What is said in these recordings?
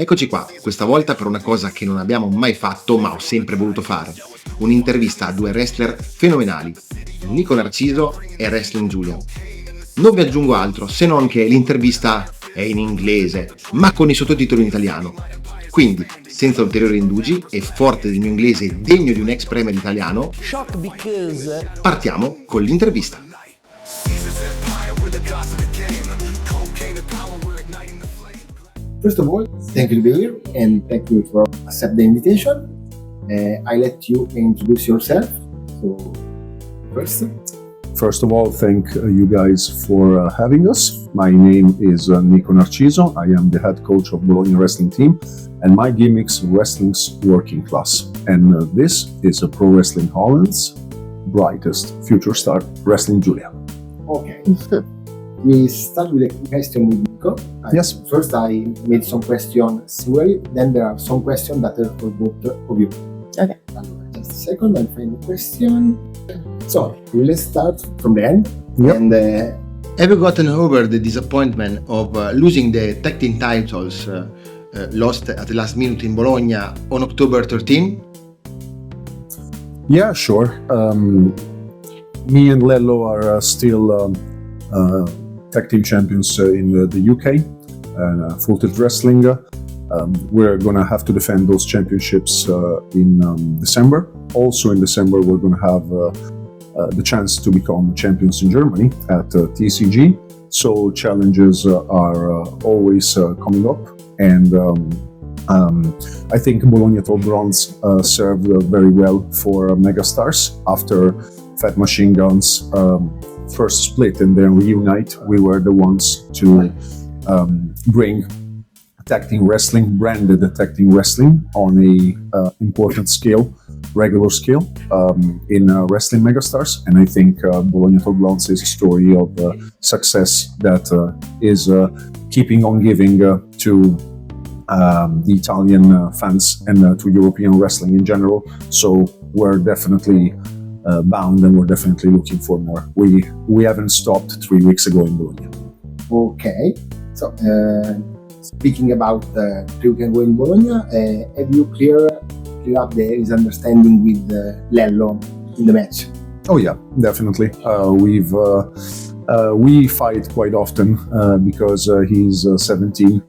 Eccoci qua, questa volta per una cosa che non abbiamo mai fatto ma ho sempre voluto fare. Un'intervista a due wrestler fenomenali, Nico Narciso e Wrestling Giulia. Non vi aggiungo altro se non che l'intervista è in inglese ma con i sottotitoli in italiano. Quindi, senza ulteriori indugi e forte del mio inglese degno di un ex premier italiano, partiamo con l'intervista. First of all, thank you to be here and thank you for accepting the invitation. I let you introduce yourself. So, First of all, thank you guys for having us. My name is Nico Narciso. I am the head coach of Bologna wrestling team and my gimmick's Wrestling's Working Class. And this is a Pro Wrestling Holland's brightest future star, Wrestling Giulia. Okay. We start with a question with Nico. Yes. First, I made some questions similarly, then there are some questions that are for both of you. Okay. Just a second, I'll find the question. So, let's start from the end. Yep. And, Have you gotten over the disappointment of losing the tag team titles lost at the last minute in Bologna on October 13? Yeah, sure. Me and Lello are still tag team champions in the UK, Full Tilt Wrestling. We're gonna have to defend those championships in December. Also in December, we're gonna have the chance to become champions in Germany at TCG. So challenges are always coming up, and I think Bologna Top Bronze served very well for megastars after Fat Machine Guns first split and then reunite. We were the ones to bring tag team wrestling, branded tag team wrestling on a important scale, regular scale in wrestling megastars. And I think Bologna Top Bronze is a story of success that is keeping on giving to the Italian fans and to European wrestling in general. So we're definitely bound and we're definitely looking for more. We haven't stopped 3 weeks ago in Bologna. Okay. So, speaking about 3 weeks ago in Bologna, have you clear up the misunderstanding with Lello in the match? Oh yeah, definitely. We fight quite often because he's 17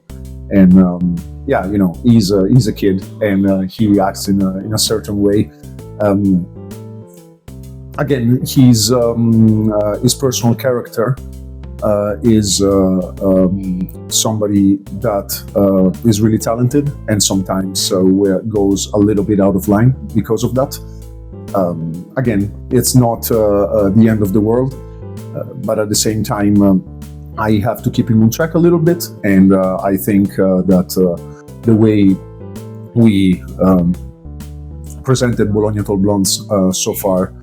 and yeah, you know, he's a kid and he acts in a certain way. Again, his personal character is somebody that is really talented and sometimes goes a little bit out of line because of that. Again, it's not the end of the world, but at the same time, I have to keep him on track a little bit, and I think that the way we presented Bologna Top Bronze so far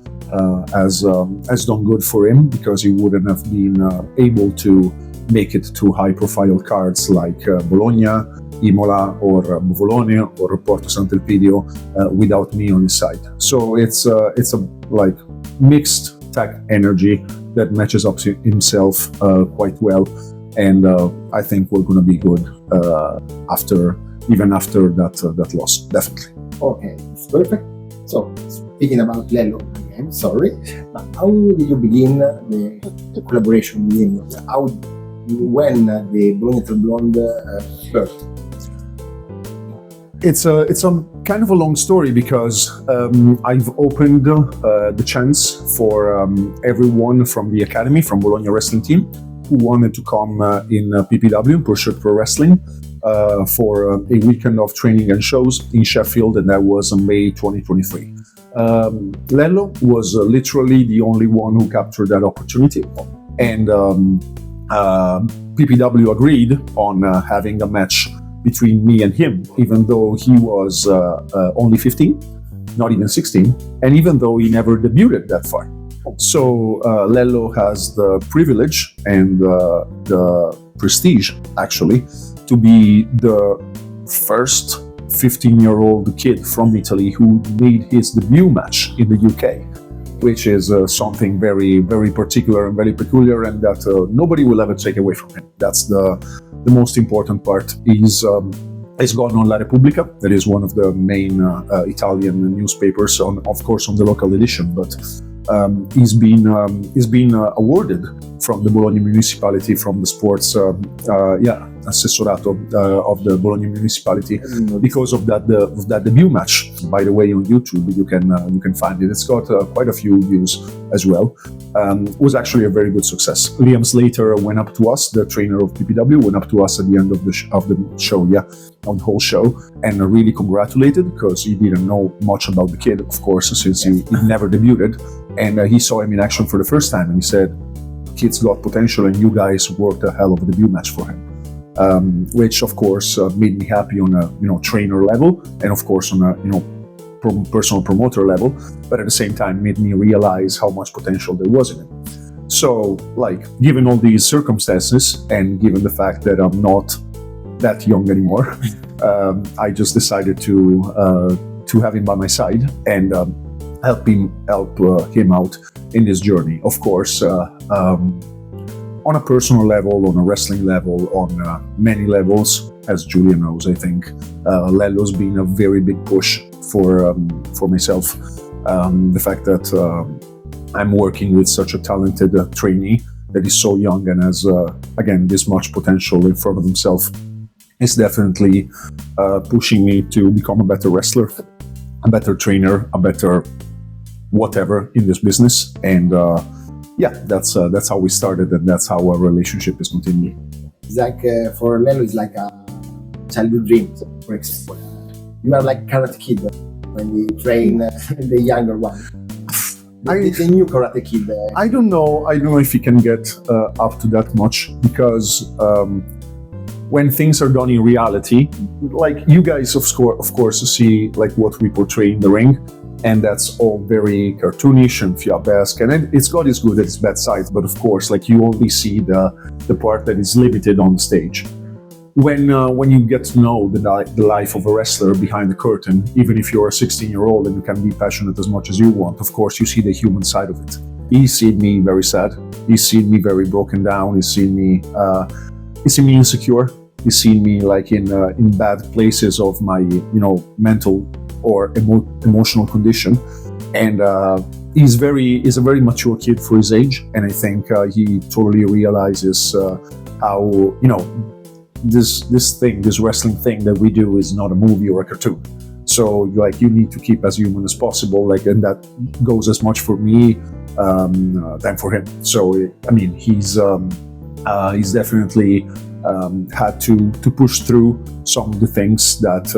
has done good for him, because he wouldn't have been able to make it to high-profile cards like Bologna, Imola, or Bovolone, or Porto Sant'Elpidio without me on his side. So it's a like mixed tag energy that matches up to himself quite well, and I think we're going to be good after that loss, definitely. Okay, it's perfect. So, speaking about Lello, I'm sorry, but how did you begin the collaboration with him? When the Bologna Top Blonde birthed? It's a kind of a long story, because I've opened the chance for everyone from the academy, from Bologna wrestling team, who wanted to come in PPW, Pursuit Pro Wrestling, for a weekend of training and shows in Sheffield, and that was in May 2023. Lello was literally the only one who captured that opportunity, and PPW agreed on having a match between me and him, even though he was only 15, not even 16, and even though he never debuted that far. So Lello has the privilege and the prestige, actually, to be the first 15-year-old kid from Italy who made his debut match in the UK, which is something very, very particular and very peculiar, and that nobody will ever take away from him. That's the most important part. He's It's gone on La Repubblica, that is one of the main Italian newspapers, of course on the local edition, but he's been awarded from the Bologna municipality, from the sports assessorato of the Bologna municipality, because of that debut match. By the way, on YouTube you can find it. It's got quite a few views as well. It was actually a very good success. Liam Slater went up to us, the trainer of PPW, went up to us at the end of the show, on the whole show, and really congratulated, because he didn't know much about the kid, of course, since he never debuted, and he saw him in action for the first time, and he said, "Kid's got potential, and you guys worked a hell of a debut match for him." Which of course made me happy on a trainer level, and of course on a personal promoter level, but at the same time made me realize how much potential there was in it. So, like, given all these circumstances, and given the fact that I'm not that young anymore, I just decided to have him by my side and help him out in this journey. Of course, on a personal level, on a wrestling level, on many levels, as Julia knows, I think Lello's been a very big push for myself. The fact that I'm working with such a talented trainee that is so young and has, again, this much potential in front of himself, is definitely pushing me to become a better wrestler, a better trainer, a better whatever in this business. And that's how we started, and that's how our relationship is continuing. It's like for Lello, it's like a childhood dream. For example, you are like Karate Kid when you train the younger one. The new Karate Kid. I don't know if you can get up to that much, because when things are done in reality, like you guys of course see like what we portray in the ring, and that's all very cartoonish and fiabesque, and it's got its good and its bad sides, but of course, like, you only see the part that is limited on the stage. When you get to know the life of a wrestler behind the curtain, even if you're a 16-year-old and you can be passionate as much as you want, of course you see the human side of it. He's seen me very sad, he's seen me very broken down, he's seen me insecure, he's seen me like in bad places of my mental or emotional condition, and he's a very mature kid for his age, and I think he totally realizes how this wrestling thing that we do is not a movie or a cartoon. So like, you need to keep as human as possible, like, and that goes as much for me than for him. So I mean, he's definitely had to push through some of the things that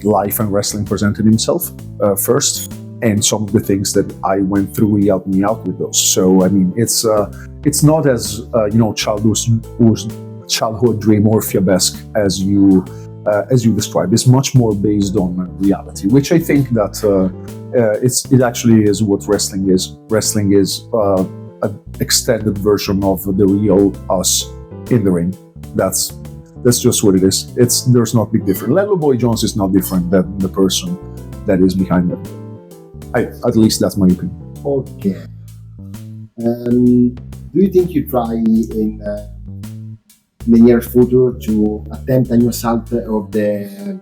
life and wrestling presented himself first, and some of the things that I went through, he helped me out with those. So I mean, it's not as childhood dream or fiabesque as you described. It's much more based on reality, which I think that it actually is what wrestling is. Wrestling is an extended version of the real us in the ring. That's just what it is. There's not big difference. Lello Boy Jones is not different than the person that is behind them. At least that's my opinion. Okay. Do you think you try in the near future to attempt a new assault of the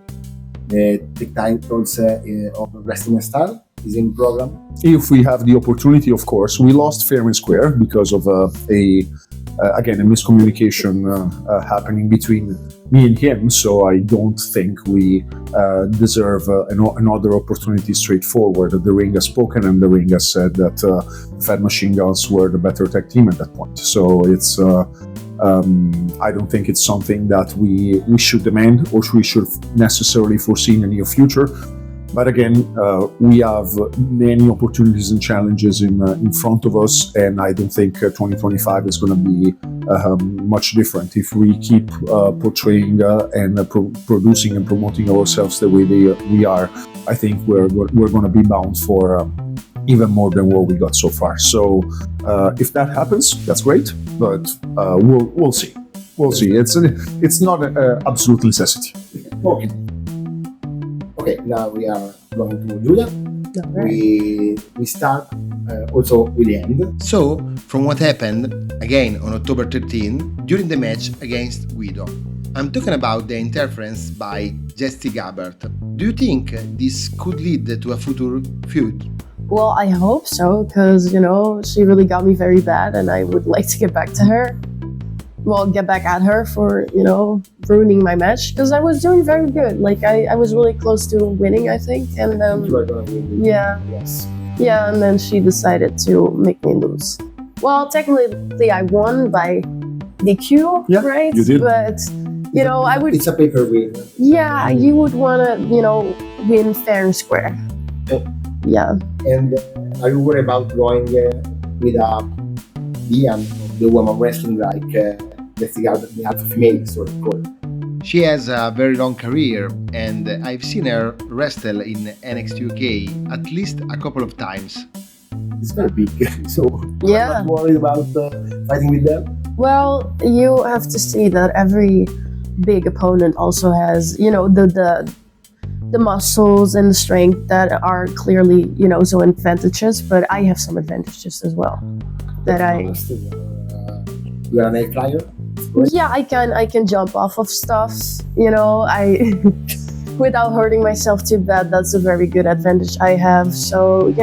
titles of Wrestling Star? Is in program? If we have the opportunity, of course. We lost fair and square because of again, a miscommunication happening between me and him, so I don't think we deserve another opportunity straightforward. The ring has spoken, and the ring has said that Fat Machine Guns were the better tag team at that point. So it's I don't think it's something that we should demand or we should necessarily foresee in the near future. But again, we have many opportunities and challenges in front of us, and I don't think 2025 is going to be much different. If we keep portraying and producing and promoting ourselves the way we are, I think we're going to be bound for even more than what we got so far. So if that happens, that's great, but we'll see. We'll see. It's not an absolute necessity. Okay. Okay, now we are going to Julia. We start also with the end. So, from what happened again on October 13 during the match against Guido, I'm talking about the interference by Jesse Gabbert. Do you think this could lead to a future feud? Well, I hope so, because, she really got me very bad, and I would like to get back to her. Well, get back at her for, ruining my match, because I was doing very good. Like, I was really close to winning, I think, and You are gonna win. yeah. Yes. Yeah, and then she decided to make me lose. Well, technically, I won by DQ, Yeah, right? you did. But, I would... It's a paper win. Yeah, you would want to, win fair and square. Yeah. And are you worried about going with a Dian of the woman wrestling like let's say the alpha female sort of called? She has a very long career, and I've seen her wrestle in NXT UK at least a couple of times. It's very big, so Yeah. I'm not worried about fighting with them. Well, you have to see that every big opponent also has, the muscles and the strength that are clearly, so advantages, but I have some advantages as well. That You are an high flyer. Yeah, I can jump off of stuff, I without hurting myself too bad. That's a very good advantage I have. So,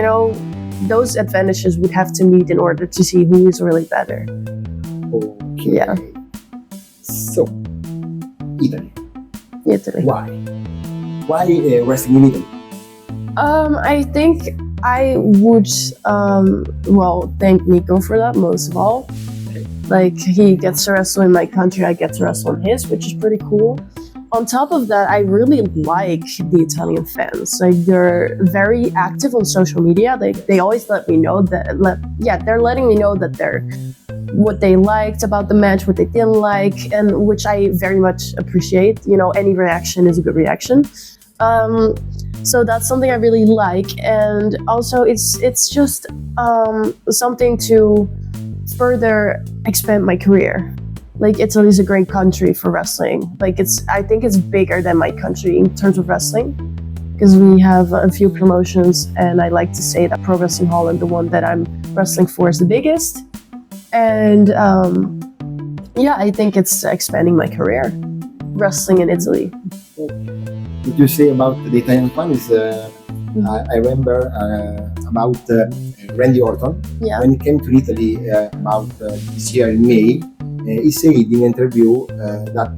those advantages would have to meet in order to see who is really better. Okay. Yeah. So, Italy. Italy. Why? Why wrestling in Italy? I think I would, thank Nico for that most of all. Like, he gets to wrestle in my country, I get to wrestle in his, which is pretty cool. On top of that, I really like the Italian fans. Like, they're very active on social media. They always let me know that, they're letting me know that they're what they liked about the match, what they didn't like, and which I very much appreciate. Any reaction is a good reaction. So that's something I really like, and also it's just something to further expand my career. Like, Italy is a great country for wrestling. Like, I think it's bigger than my country in terms of wrestling, because we have a few promotions, and I like to say that Pro Wrestling Holland, the one that I'm wrestling for, is the biggest. And I think it's expanding my career, wrestling in Italy. What you say about the Italian fan is, I remember about Randy Orton. Yeah. When he came to Italy about this year in May, he said in an interview that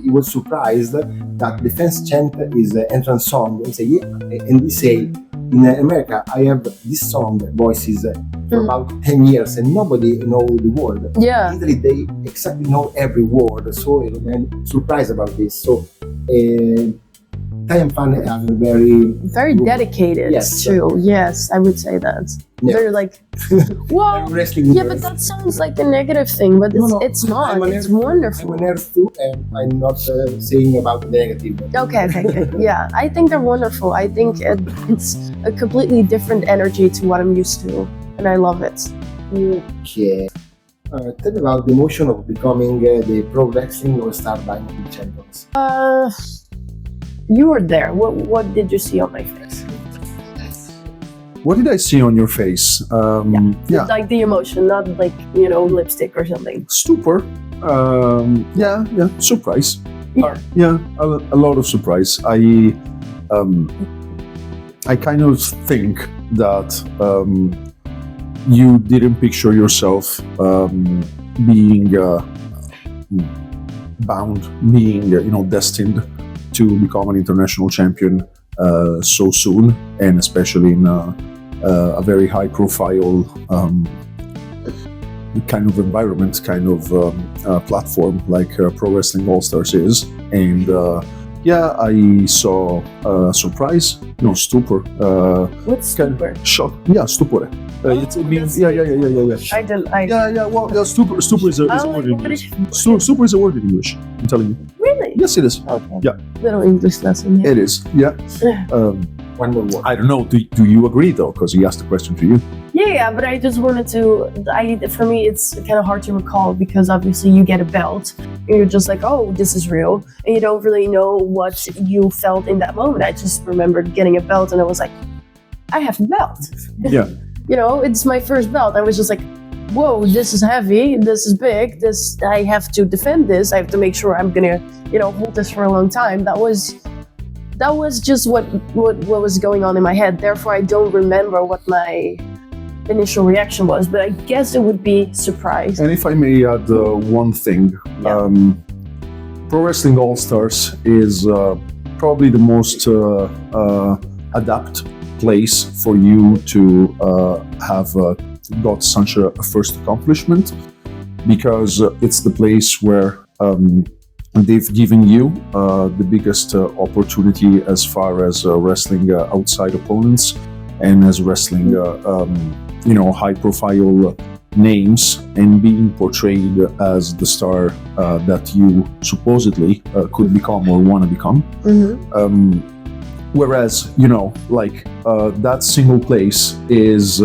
he was surprised that the fans chant his entrance song. He said, and he said, in America, I have this song voices for about 10 years and nobody know the word. Yeah. In Italy, they exactly know every word, so I'm surprised about this. So, Italian fans are very dedicated. Yes. True. Yes, I would say that. Yeah. They're like, well, wrestling. yeah, but that sounds like a negative thing, but it's not. I'm a It's nerd too. wonderful. I'm a nerd too, and I'm not saying about the negative. Okay. Yeah, I think they're wonderful. I think it's a completely different energy to what I'm used to, and I love it. Okay. Tell me about the emotion of becoming the Pro Wrestling All-Star Diamond Champions. You were there. What did you see on my face? What did I see on your face? Like the emotion, not like, lipstick or something. Stupor. Surprise. Yeah. A lot of surprise. I kind of think that you didn't picture yourself being bound, being destined to become an international champion so soon, and especially in a very high-profile kind of environment, kind of platform like Pro Wrestling All Stars is. And I saw surprise, stupor. What's stupor? Shock. Yeah, stupore. It means yeah. I didn't. Well, stupor is a word in English. Stupor is a word in English. I'm telling you. Really? Yes, it is. Okay. Yeah. Little English lesson. Yeah. It is. Yeah. One more word. I don't know. Do you agree though? Because he asked the question to you. Yeah, but I just wanted to. For me, it's kind of hard to recall because obviously you get a belt and you're just like, oh, this is real, and you don't really know what you felt in that moment. I just remembered getting a belt and I was like, I have a belt. Yeah. It's my first belt. I was just like, whoa, this is heavy, this is big, this, I have to defend this, I have to make sure I'm gonna, hold this for a long time. That was just what was going on in my head. Therefore, I don't remember what my initial reaction was, but I guess it would be surprise. And if I may add one thing, Yeah. Pro Wrestling All Stars is probably the most adapt place for you to have got such a first accomplishment, because it's the place where they've given you the biggest opportunity as far as wrestling outside opponents and as wrestling high-profile names and being portrayed as the star that you supposedly could become or want to become. Mm-hmm. Whereas, that single place is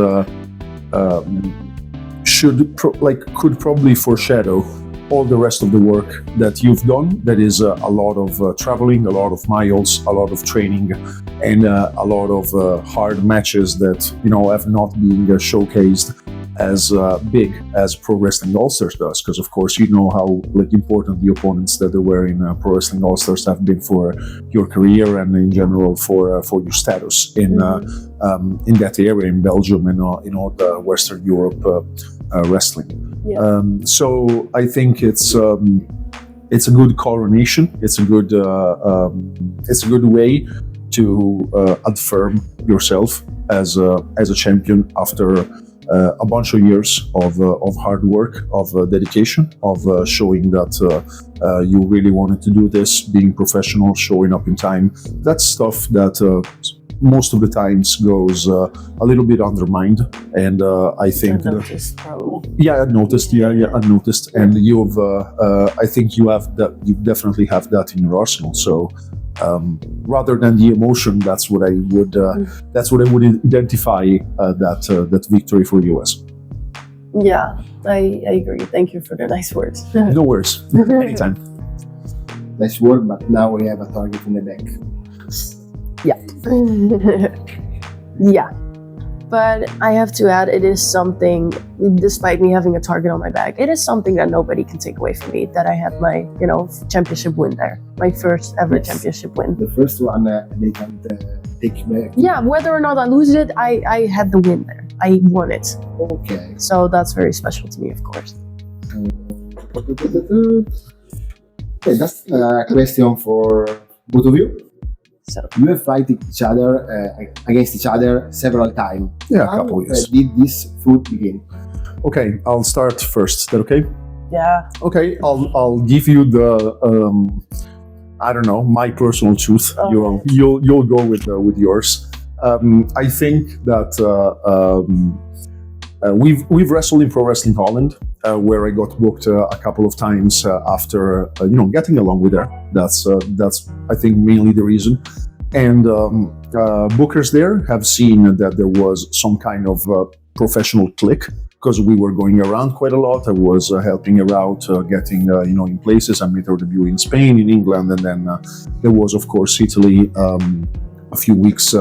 could probably foreshadow all the rest of the work that you've done. That is a lot of traveling, a lot of miles, a lot of training, and a lot of hard matches that have not been showcased as big as Pro Wrestling All Stars does. Because of course you know how important the opponents that there were in Pro Wrestling All Stars have been for your career and in general for your status in that area in Belgium and in all the Western Europe wrestling. Yeah. So I think it's a good coronation. It's a good way to affirm yourself as a champion after a bunch of years of hard work, of dedication, of showing that you really wanted to do this, being professional, showing up in time. That's stuff that most of the times goes a little bit undermined, and I think Noticed, probably. I noticed. I noticed, and you've. I think you have that. You definitely have that in your arsenal. So, rather than the emotion, that's what I would. That's what I would identify that victory for you as. Yeah, I agree. Thank you for the nice words. No worries. Anytime. Nice work, but now we have a target in the back. Yeah. Yeah. But I have to add, it is something, despite me having a target on my back, it is something that nobody can take away from me, that I had my, championship win there. My first ever championship win. The first one they can't take back. Yeah, whether or not I lose it, I had the win there. I won it. Okay. So that's very special to me, of course. Okay, that's a question for both of you. So You have fighted each other against each other several times. Yeah, a How couple years. did this feud begin? Okay, I'll start first. Is that okay? yeah. Okay, I'll give you the I don't know, my personal truth. Okay. You'll go with yours. I think that we've wrestled in Pro Wrestling Holland, where I got booked a couple of times after getting along with her. That's I think mainly the reason. And bookers there have seen that there was some kind of professional click, because we were going around quite a lot. I was helping her out, getting in places. I made her debut in Spain, in England, and then there was of course Italy. A few weeks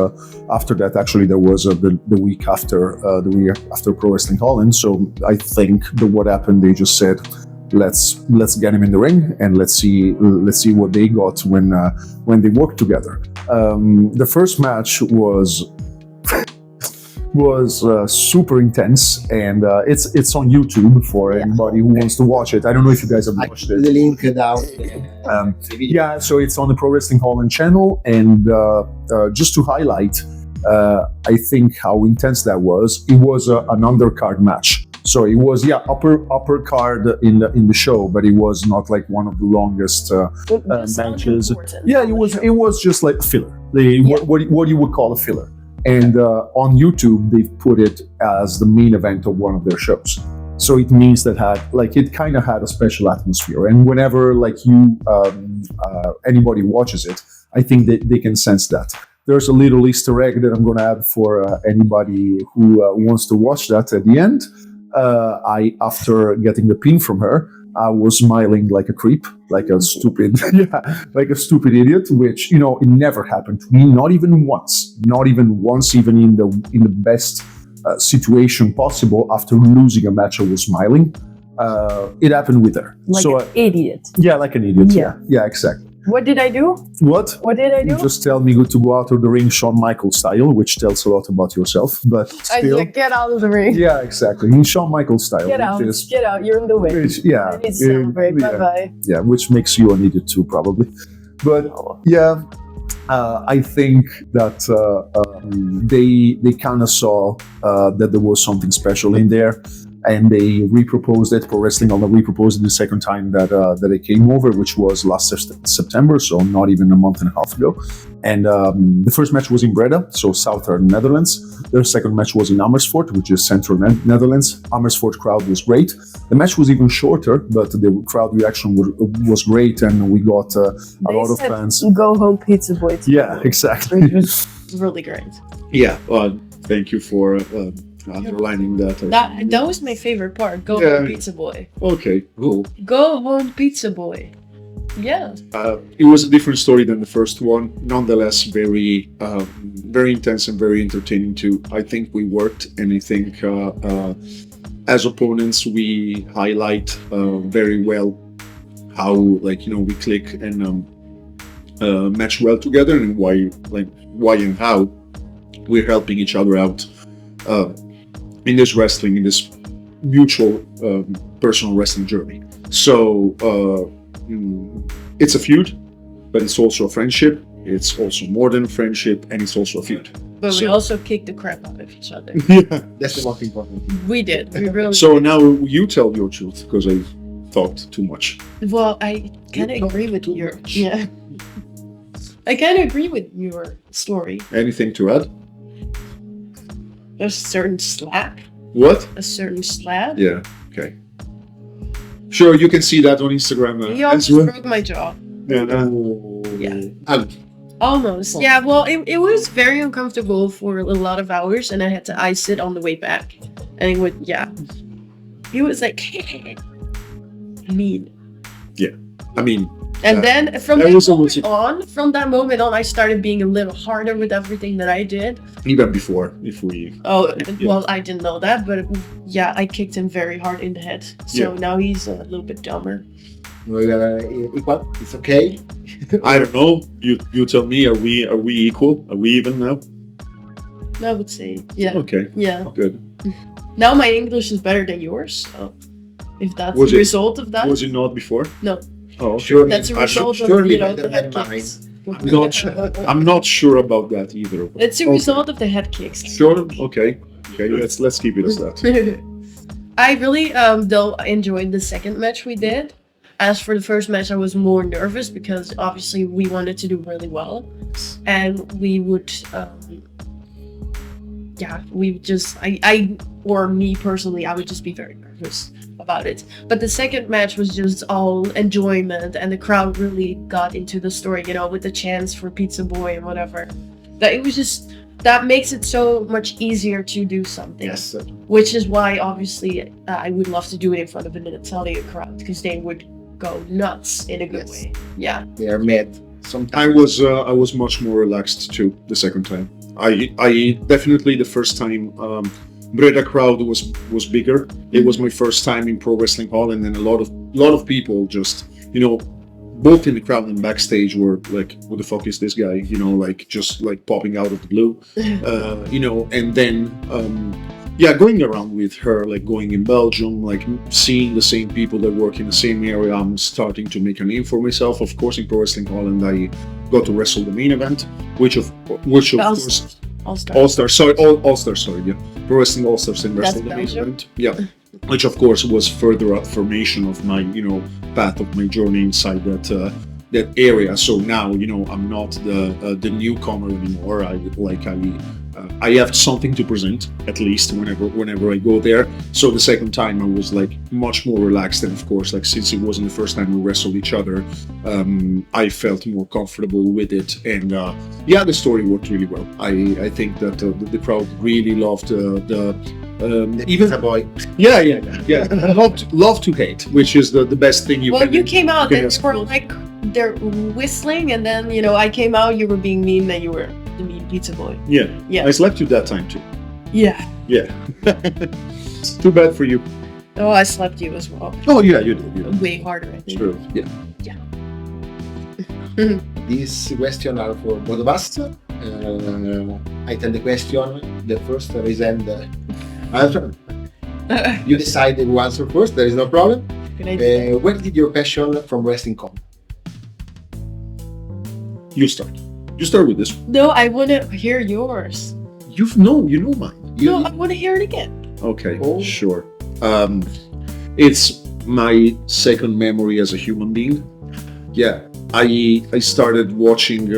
after that, actually, there was the week after Pro Wrestling Holland. So I think that what happened, they just said, let's get him in the ring and let's see what they got when they worked together. The first match was super intense, and it's on YouTube for anybody who wants to watch it. I don't know if you guys have I watched put it. the link down. Yeah, so it's on the Pro Wrestling Holland channel, and just to highlight, I think how intense that was. It was an undercard match, so it was upper card in the show, but it was not like one of the longest matches. Yeah, it was just like a filler. What you would call a filler. And on YouTube, they've put it as the main event of one of their shows. So it means that it kind of had a special atmosphere. And whenever anybody watches it, I think that they can sense that. There's a little Easter egg that I'm going to add for anybody who wants to watch that at the end. After getting the pin from her, I was smiling like a creep, like a stupid idiot, which it never happened to me, not even once, even in the best situation possible after losing a match. I was smiling. It happened with her. Like So an idiot. yeah, like an idiot. Yeah. Yeah, exactly. What did I do? What? What did I do? Just tell me good to go out of the ring, Shawn Michaels style, which tells a lot about yourself. But I still, said, get out of the ring. yeah, exactly. In Shawn Michaels style, Get out. which is, Get out. You're in the way. which, yeah, I need to celebrate. yeah, Bye-bye. yeah, which makes you an idiot too, probably. But yeah, I think that they kind of saw that there was something special in there, and they reproposed it. Pro Wrestling Holland reproposed it the second time that they came over, which was last September, so not even a month and a half ago. And the first match was in Breda, so southern Netherlands. The second match was in Amersfoort, which is central Netherlands. Amersfoort crowd was great. The match was even shorter, but the crowd reaction was great, and we got a lot of fans. Go home, pizza boy. Yeah, exactly. Which was really great. Yeah, thank you for underlining that. That was my favorite part. Go Yeah. home, pizza boy. Okay, cool. Go home, pizza boy. Yeah. It was a different story than the first one. Nonetheless, very intense and very entertaining too. I think we worked, and I think as opponents we highlight very well how we click and match well together, and why and how we're helping each other out in this wrestling, in this mutual personal wrestling journey. So it's a feud, but it's also a friendship. It's also more than a friendship, and it's also a feud. But we also kicked the crap out of each other. Yeah. That's the most important. We did. We really So now you tell your truth, because I talked too much. Well, I kind of agree with your... Yeah. I kind of agree with your story. Anything to add? A certain slap. What? A certain slap. Yeah. Okay. Sure, you can see that on Instagram. He as almost well. broke my jaw. Yeah. Yeah. Almost. Yeah, well, it was very uncomfortable for a lot of hours, and I had to ice it on the way back. And he was like, mean. Yeah. I mean, And then from that was almost- from that moment on, I started being a little harder with everything that I did. even before, if we... Oh, Yeah. well, I didn't know that, but yeah, I kicked him very hard in the head. So Yeah. now he's a little bit dumber. Equal, it's okay. I don't know. You tell me. Are we equal? Are we even now? I would say, yeah. Okay. Yeah. Good. Now my English is better than yours. So if that's Was the it- result of that, Was it not before? no, Oh, okay. Surely, that's a result of surely the better head than kicks. I'm not sure about that either. It's a Okay. result of the head kicks. Sure. Okay. Okay. Let's keep it as that. I really though enjoyed the second match we did. As for the first match, I was more nervous because obviously we wanted to do really well, and we would, or me personally, I would just be very nervous about it. But the second match was just all enjoyment, and the crowd really got into the story, with the chants for Pizza Boy and whatever. That it was just, that makes it so much easier to do something. Yes. Which is why, obviously, I would love to do it in front of an Italian crowd, because they would go nuts in a good Yes. way. Yeah. They are mad. Sometimes I was much more relaxed too the second time. I definitely the first time Breda crowd was bigger. It was my first time in Pro Wrestling Holland, and a lot of people just both in the crowd and backstage were like, "Who the fuck is this guy?" Just popping out of the blue. And then going around with her, going in Belgium, seeing the same people that work in the same area. I'm starting to make a name for myself. Of course, in Pro Wrestling Holland, I got to wrestle the main event, which of course All-Star. All-Star, sorry, yeah. Pro Wrestling All-Stars and wrestled the main Belgium? event. Yeah. Which of course was further affirmation of my, path of my journey inside that area. So now, I'm not the newcomer anymore. I have something to present, at least whenever I go there. So the second time I was much more relaxed, and of course, since it wasn't the first time we wrestled each other, I felt more comfortable with it. And the story worked really well. I think that the crowd really loved the even a boy. Yeah. Love to hate, which is the best thing you Well, can. you came out can and ask were for. they're whistling, and then I came out. You were being mean, and you were the mean pizza boy. Yeah. Yeah. I slept you that time too. Yeah. Yeah. It's too bad for you. Oh, I slapped you as well. Oh yeah, you did. Way harder, I think. True. Yeah. These questions are for both of us. I tell the question. The first raise hand. Answer. You decide who answer first. There is no problem. Good idea. Where did your passion from wrestling come? You start. You start with this one. No, I want to hear yours. You know mine. No, I want to hear it again. Okay, Oh. sure. It's my second memory as a human being. Yeah, I started watching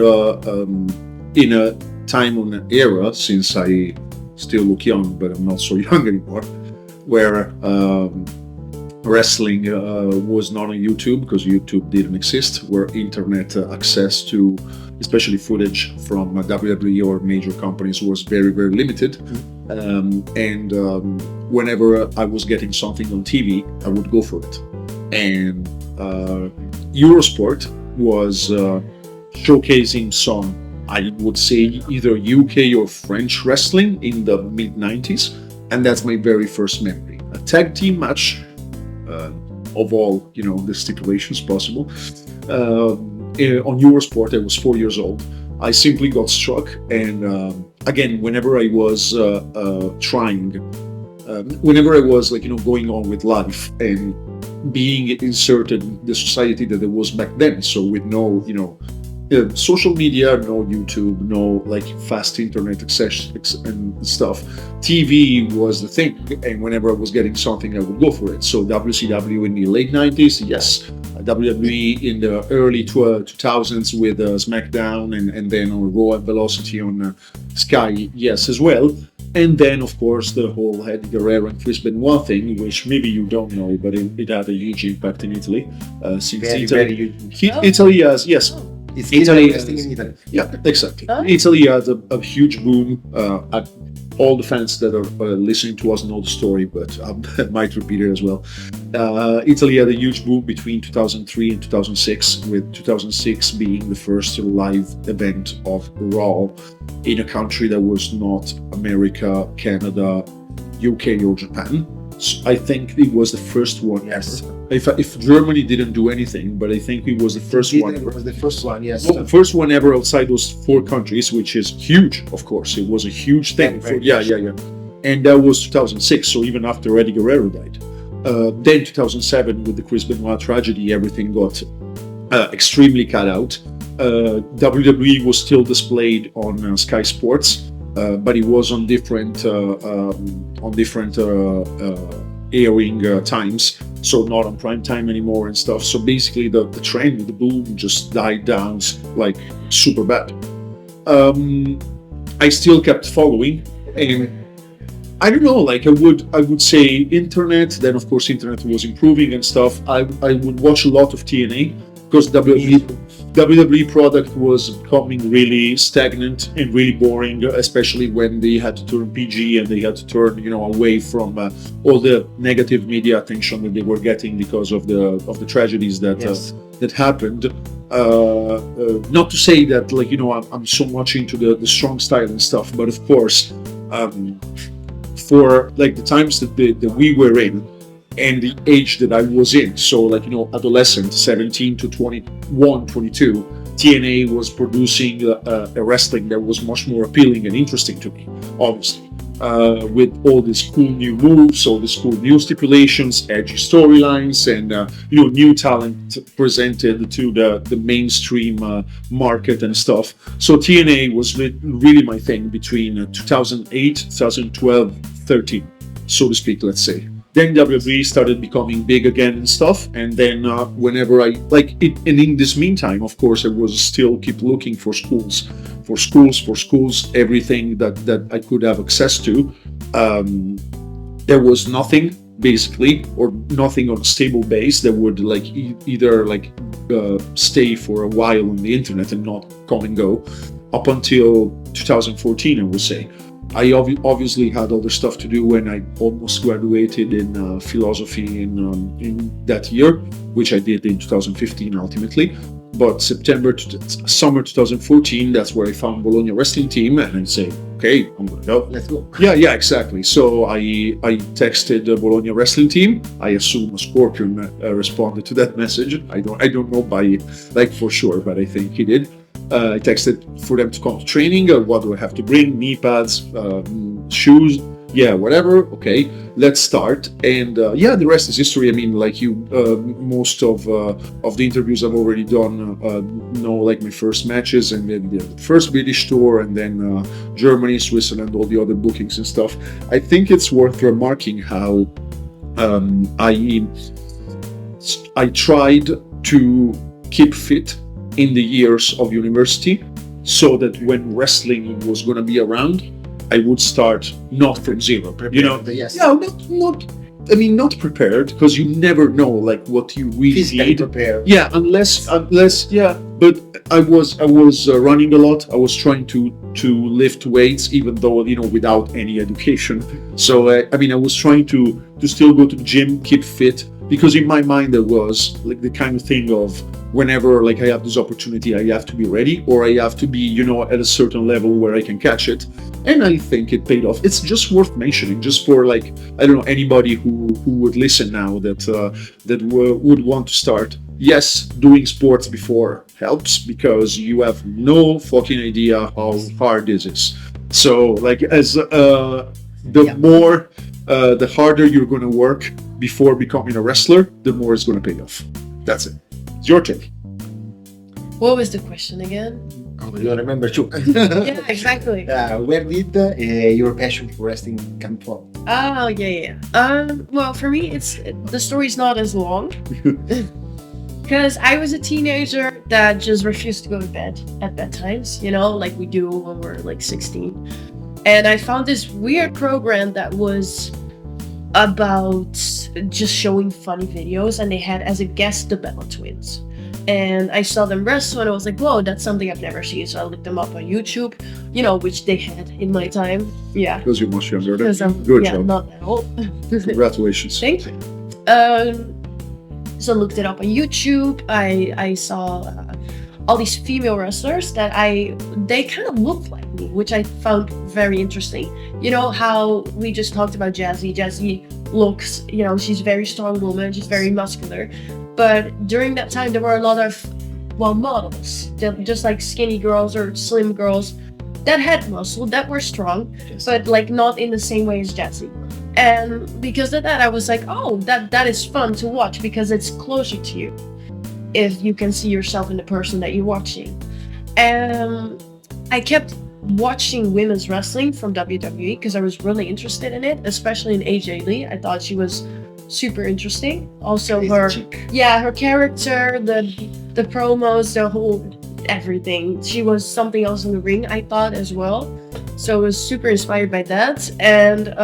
in a time on an era, since I still look young, but I'm not so young anymore, where wrestling was not on YouTube, because YouTube didn't exist, where internet access to especially footage from WWE or major companies was very, very limited. And whenever I was getting something on TV, I would go for it. And Eurosport was showcasing some, I would say, either UK or French wrestling in the mid-90s. And that's my very first memory. A tag team match, of all, the stipulations possible. On Eurosport, I was 4 years old. I simply got struck, and again, whenever I was whenever I was going on with life and being inserted in the society that there was back then, so with no social media, no YouTube, no fast internet access and stuff. TV was the thing, and whenever I was getting something, I would go for it. So WCW in the late 90s, yes. WWE in the early 2000s with SmackDown, and then on Raw and Velocity on Sky, yes, as well. And then, of course, the whole Eddie Guerrero and Chris Benoit thing, which maybe you don't know, but it had a huge impact in Italy. Since Very huge. Italy has, yes. It's Italy investing in Italy. Yeah, exactly. Huh? Italy had a huge boom. All the fans that are listening to us know the story, but I might repeat it as well. Italy had a huge boom between 2003 and 2006, with 2006 being the first live event of Raw in a country that was not America, Canada, UK, or Japan. So I think it was the first one. Yes. If Germany didn't do anything, but I think it was the first one. It was the first one, yes. Well, the first one ever outside those 4 countries, which is huge, of course. It was a huge thing. Very Yeah. And that was 2006, so even after Eddie Guerrero died. Then 2007, with the Chris Benoit tragedy, everything got extremely cut out. WWE was still displayed on Sky Sports, but it was on different airing times, so not on prime time anymore and stuff. So basically the trend, the boom just died down like super bad. I still kept following, and I don't know, like I would say internet, then of course internet was improving and stuff. I would watch a lot of TNA because WWE product was becoming really stagnant and really boring, especially when they had to turn PG and they had to turn, away from all the negative media attention that they were getting because of the tragedies that that happened. Not to say that, I'm so much into the strong style and stuff, but of course, for the times that we were in, and the age that I was in, so adolescent, 17 to 21, 22, TNA was producing a wrestling that was much more appealing and interesting to me, obviously, with all these cool new moves, all these cool new stipulations, edgy storylines, and new talent presented to the mainstream market and stuff. So TNA was really my thing between 2008, 2012, 13, so to speak, let's say. Then WWE started becoming big again and stuff, and then whenever and in this meantime, of course, I was still keep looking for schools, everything that I could have access to. There was nothing, basically, or nothing on a stable base that would either stay for a while on the internet and not come and go, up until 2014, I would say. I obviously had other stuff to do when I almost graduated in philosophy in that year, which I did in 2015 ultimately. But summer 2014, that's where I found Bologna wrestling team, and I say, okay, I'm gonna go. Let's go. Yeah, exactly. So I texted the Bologna wrestling team. I assume Scorpion responded to that message. I don't know by like for sure, but I think he did. I texted for them to come to training. What do I have to bring? Knee pads, shoes. Yeah, whatever. Okay, let's start. And the rest is history. I mean, like you, most of the interviews I've already done, like my first matches, and then the first British tour, and then Germany, Switzerland, all the other bookings and stuff. I think it's worth remarking how I tried to keep fit in the years of university, so that when wrestling was going to be around, I would start not from zero. Prepared, yes. Yeah, not prepared, because you never know like what you really Physically need. prepared. Yeah, unless but I was running a lot. I was trying to lift weights, even though without any education. So I was trying to still go to the gym, keep fit, because in my mind there was like the kind of thing of whenever like I have this opportunity, I have to be ready, or I have to be at a certain level where I can catch it. And I think it paid off. It's just worth mentioning, just for like, I don't know, anybody who would listen now that would want to start. Yes, doing sports before helps, because you have no fucking idea how hard this is. So like as the harder you're going to work before becoming a wrestler, the more it's going to pay off. That's it. It's your take. What was the question again? Oh, you don't remember too. Yeah, exactly. Where did your passion for wrestling come from? Oh, yeah. Well, for me, the story's not as long. Because I was a teenager that just refused to go to bed at bedtimes, like we do when we're like 16. And I found this weird program that was about just showing funny videos, and they had as a guest the Bella twins. And I saw them wrestle, and I was like, whoa, that's something I've never seen. So I looked them up on YouTube, which they had in my time. Yeah. Because you're much younger than I'm Good job. not that old. Congratulations. Thank you. So I looked it up on YouTube. I saw all these female wrestlers that they kind of looked like me, which I found very interesting. How we just talked about Jazzy. Jazzy looks, she's a very strong woman. She's very muscular. But during that time, there were a lot of, models, just like skinny girls or slim girls that had muscle, that were strong, but like not in the same way as Jazzy. And because of that, I was like, oh, that is fun to watch, because it's closer to you if you can see yourself in the person that you're watching. And I kept watching women's wrestling from WWE because I was really interested in it, especially in AJ Lee. I thought she was super interesting. Also her character, the promos, the whole everything. She was something else in the ring, I thought, as well. So I was super inspired by that. And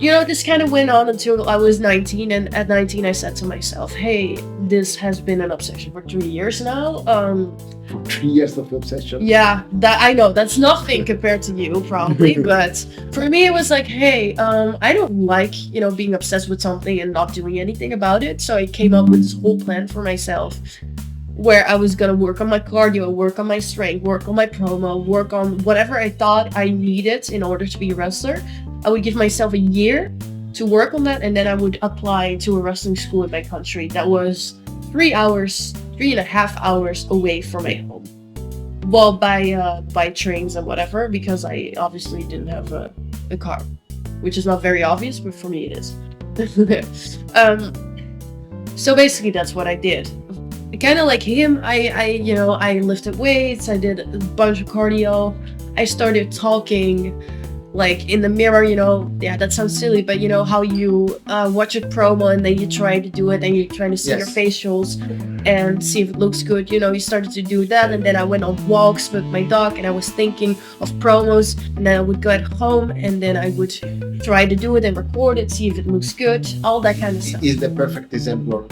this kind of went on until I was 19, and at 19 I said to myself, hey, this has been an obsession for 3 years now. For 3 years of obsession? Yeah, that I know, that's nothing compared to you, probably, but for me it was like, hey, I don't like, being obsessed with something and not doing anything about it. So I came up with this whole plan for myself, where I was gonna work on my cardio, work on my strength, work on my promo, work on whatever I thought I needed in order to be a wrestler. I would give myself a year to work on that, and then I would apply to a wrestling school in my country that was 3.5 hours away from my home. Well, by trains and whatever, because I obviously didn't have a car, which is not very obvious, but for me it is. So basically that's what I did. Kind of like him, I lifted weights, I did a bunch of cardio, I started talking like in the mirror, that sounds silly, but how you watch a promo and then you try to do it and you're trying to see your facials and see if it looks good. You started to do that, and then I went on walks with my dog and I was thinking of promos, and then I would go at home and then I would try to do it and record it, see if it looks good, all that kind of stuff. Is the perfect example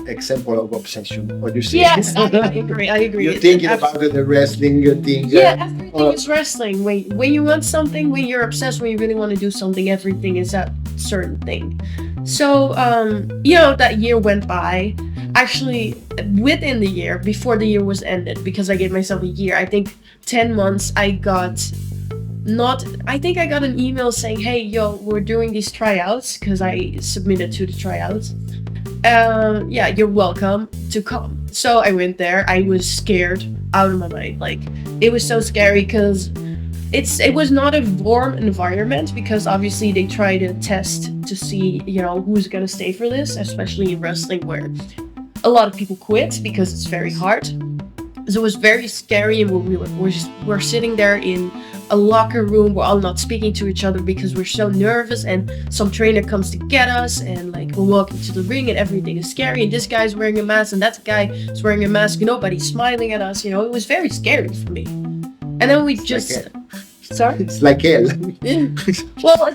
of obsession, what you say? Yes, I agree. You're thinking about the wrestling thing. Yeah, everything is wrestling. When you want something, when you're obsessed, when you really want to do something, everything is that certain thing. So, that year went by. actually within the year, before the year was ended, because I gave myself a year, I think 10 months, I got an email saying, hey, yo, we're doing these tryouts, because I submitted to the tryouts. Yeah, you're welcome to come. So I went there. I was scared out of my mind. Like, it was so scary because it was not a warm environment, because obviously they try to test to see, you know, who's gonna stay for this, especially in wrestling where a lot of people quit because it's very hard. So it was very scary, and we're sitting there in a locker room. We're all not speaking to each other because we're so nervous, and some trainer comes to get us, and like we're walking to the ring and everything is scary, and this guy's wearing a mask and that guy is wearing a mask, nobody's smiling at us, you know. It was very scary for me. And then we just sorry? It's like hell. Well, I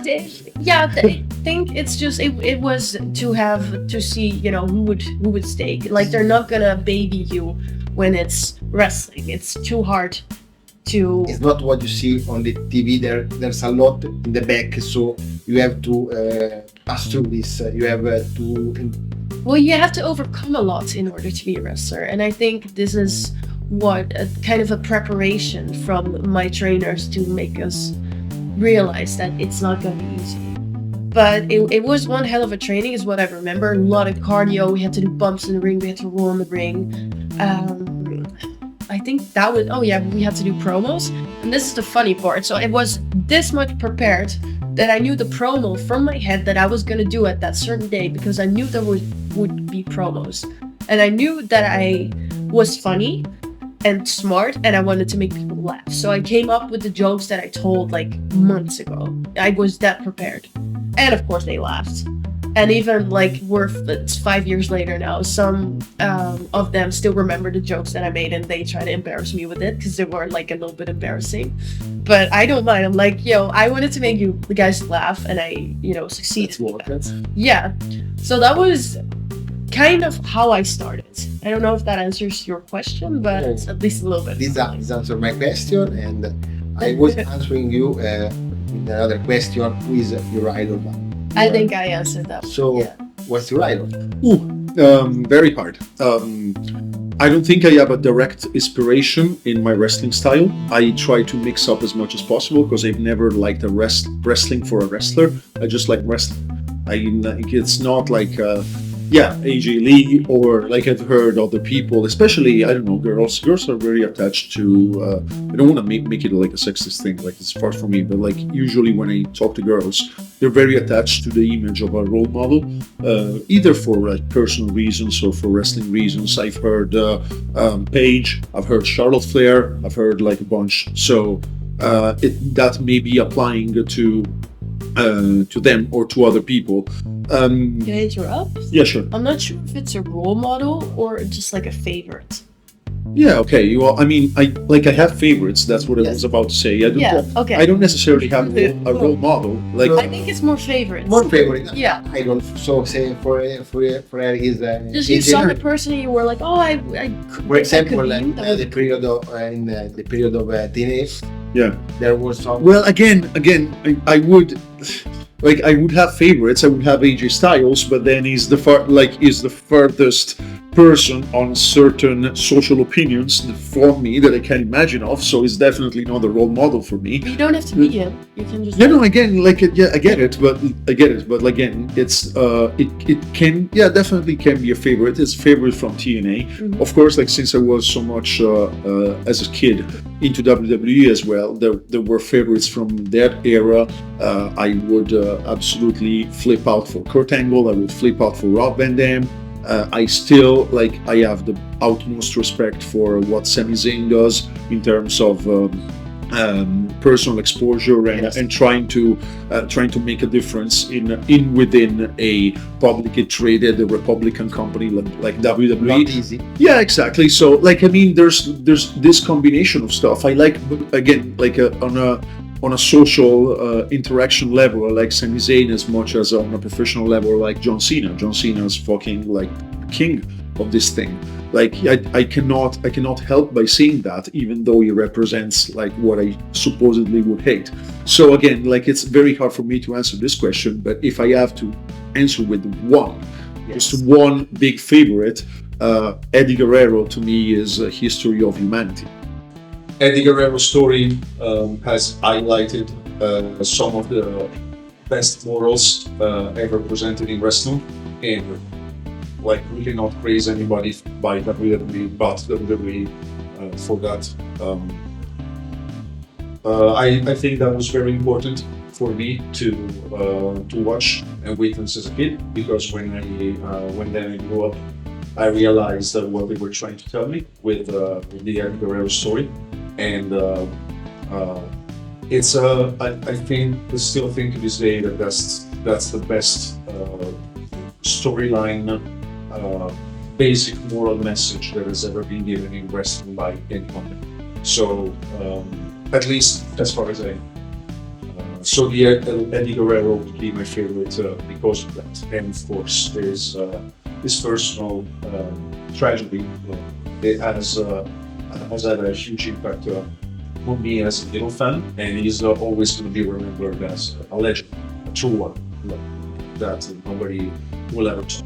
think it's just it was to see, you know, who would stay. Like, they're not gonna baby you when it's wrestling. It's too hard to. It's not what you see on the TV. There's a lot in the back, so you have to pass through this. You have to. Well, you have to overcome a lot in order to be a wrestler, and I think this is kind of a preparation from my trainers to make us realize that it's not going to be easy. But it was one hell of a training, is what I remember. A lot of cardio. We had to do bumps in the ring. We had to roll in the ring. I think that was, we had to do promos. And this is the funny part. So it was this much prepared that I knew the promo from my head that I was going to do at that certain day, because I knew there would be promos. And I knew that I was funny and smart, and I wanted to make people laugh. So I came up with the jokes that I told like months ago. I was that prepared. And of course they laughed. And even like it's 5 years later now, some of them still remember the jokes that I made, and they try to embarrass me with it because they were like a little bit embarrassing. But I don't mind. I'm like, yo, I wanted to make the guys laugh, and I, you know, succeeded. Yeah. So that was kind of how I started. I don't know if that answers your question, but it's at least a little bit. This answers my question, and I was answering you with another question. Who is your idol? I think I answered that. So, what's your idol? Very hard. I don't think I have a direct inspiration in my wrestling style. I try to mix up as much as possible because I've never liked wrestling for a wrestler. I just like wrestling. It's not like AJ Lee, or like I've heard other people, especially, I don't know, girls. Girls are very attached to, I don't want to make it like a sexist thing, like it's far from me, but like usually when I talk to girls, they're very attached to the image of a role model, either for like personal reasons or for wrestling reasons. I've heard Paige, I've heard Charlotte Flair, I've heard like a bunch. So that may be applying to them or to other people. Can I interrupt? Yeah, sure. I'm not sure if it's a role model or just like a favorite. Yeah, okay. Well, I mean, I have favorites. That's what I was about to say. I don't necessarily have a role model. Like, I think it's more favorites. More favorite. Yeah. I don't. So say for her is. Just you saw the person and you were like, oh, I for example, in the period of teenage. Yeah. There was some. Well, again, I would. Like, I would have favorites. I would have AJ Styles, but then he's the furthest person on certain social opinions from me that I can imagine of. So he's definitely not a role model for me. You don't have to be him. You can just. Yeah, no, again, like, I get it, but again, it's it can, definitely can be a favorite. It's a favorite from TNA, of course. Like, since I was so much as a kid into WWE as well, there were favorites from that era. I would absolutely flip out for Kurt Angle. I would flip out for Rob Van Dam. I still, like, I have the utmost respect for what Sami Zayn does in terms of personal exposure and trying to make a difference within a publicly traded Republican company like WWE. Not easy. Yeah, exactly. So, like, I mean, there's this combination of stuff. I like, again, like on a social interaction level, I like Sami Zayn as much as on a professional level, like John Cena. John Cena is fucking like king of this thing. Like, I cannot help by seeing that, even though he represents like what I supposedly would hate. So again, like, it's very hard for me to answer this question, but if I have to answer with one, just one big favorite, Eddie Guerrero to me is a history of humanity. Eddie Guerrero's story has highlighted some of the best morals ever presented in wrestling, and like we cannot praise anybody by WWE, but WWE for that. I think that was very important for me to watch and witness as a kid, because when I grew up, I realized what they were trying to tell me with the Eddie Guerrero story, and it's I still think to this day that that's the best storyline, basic moral message that has ever been given in wrestling by anyone. So at least as far as I. So the Eddie Guerrero would be my favorite because of that, and of course there's his personal tragedy. It has had a huge impact on me as a little fan, and he's always going to be remembered as a legend, a true one that nobody will ever talk.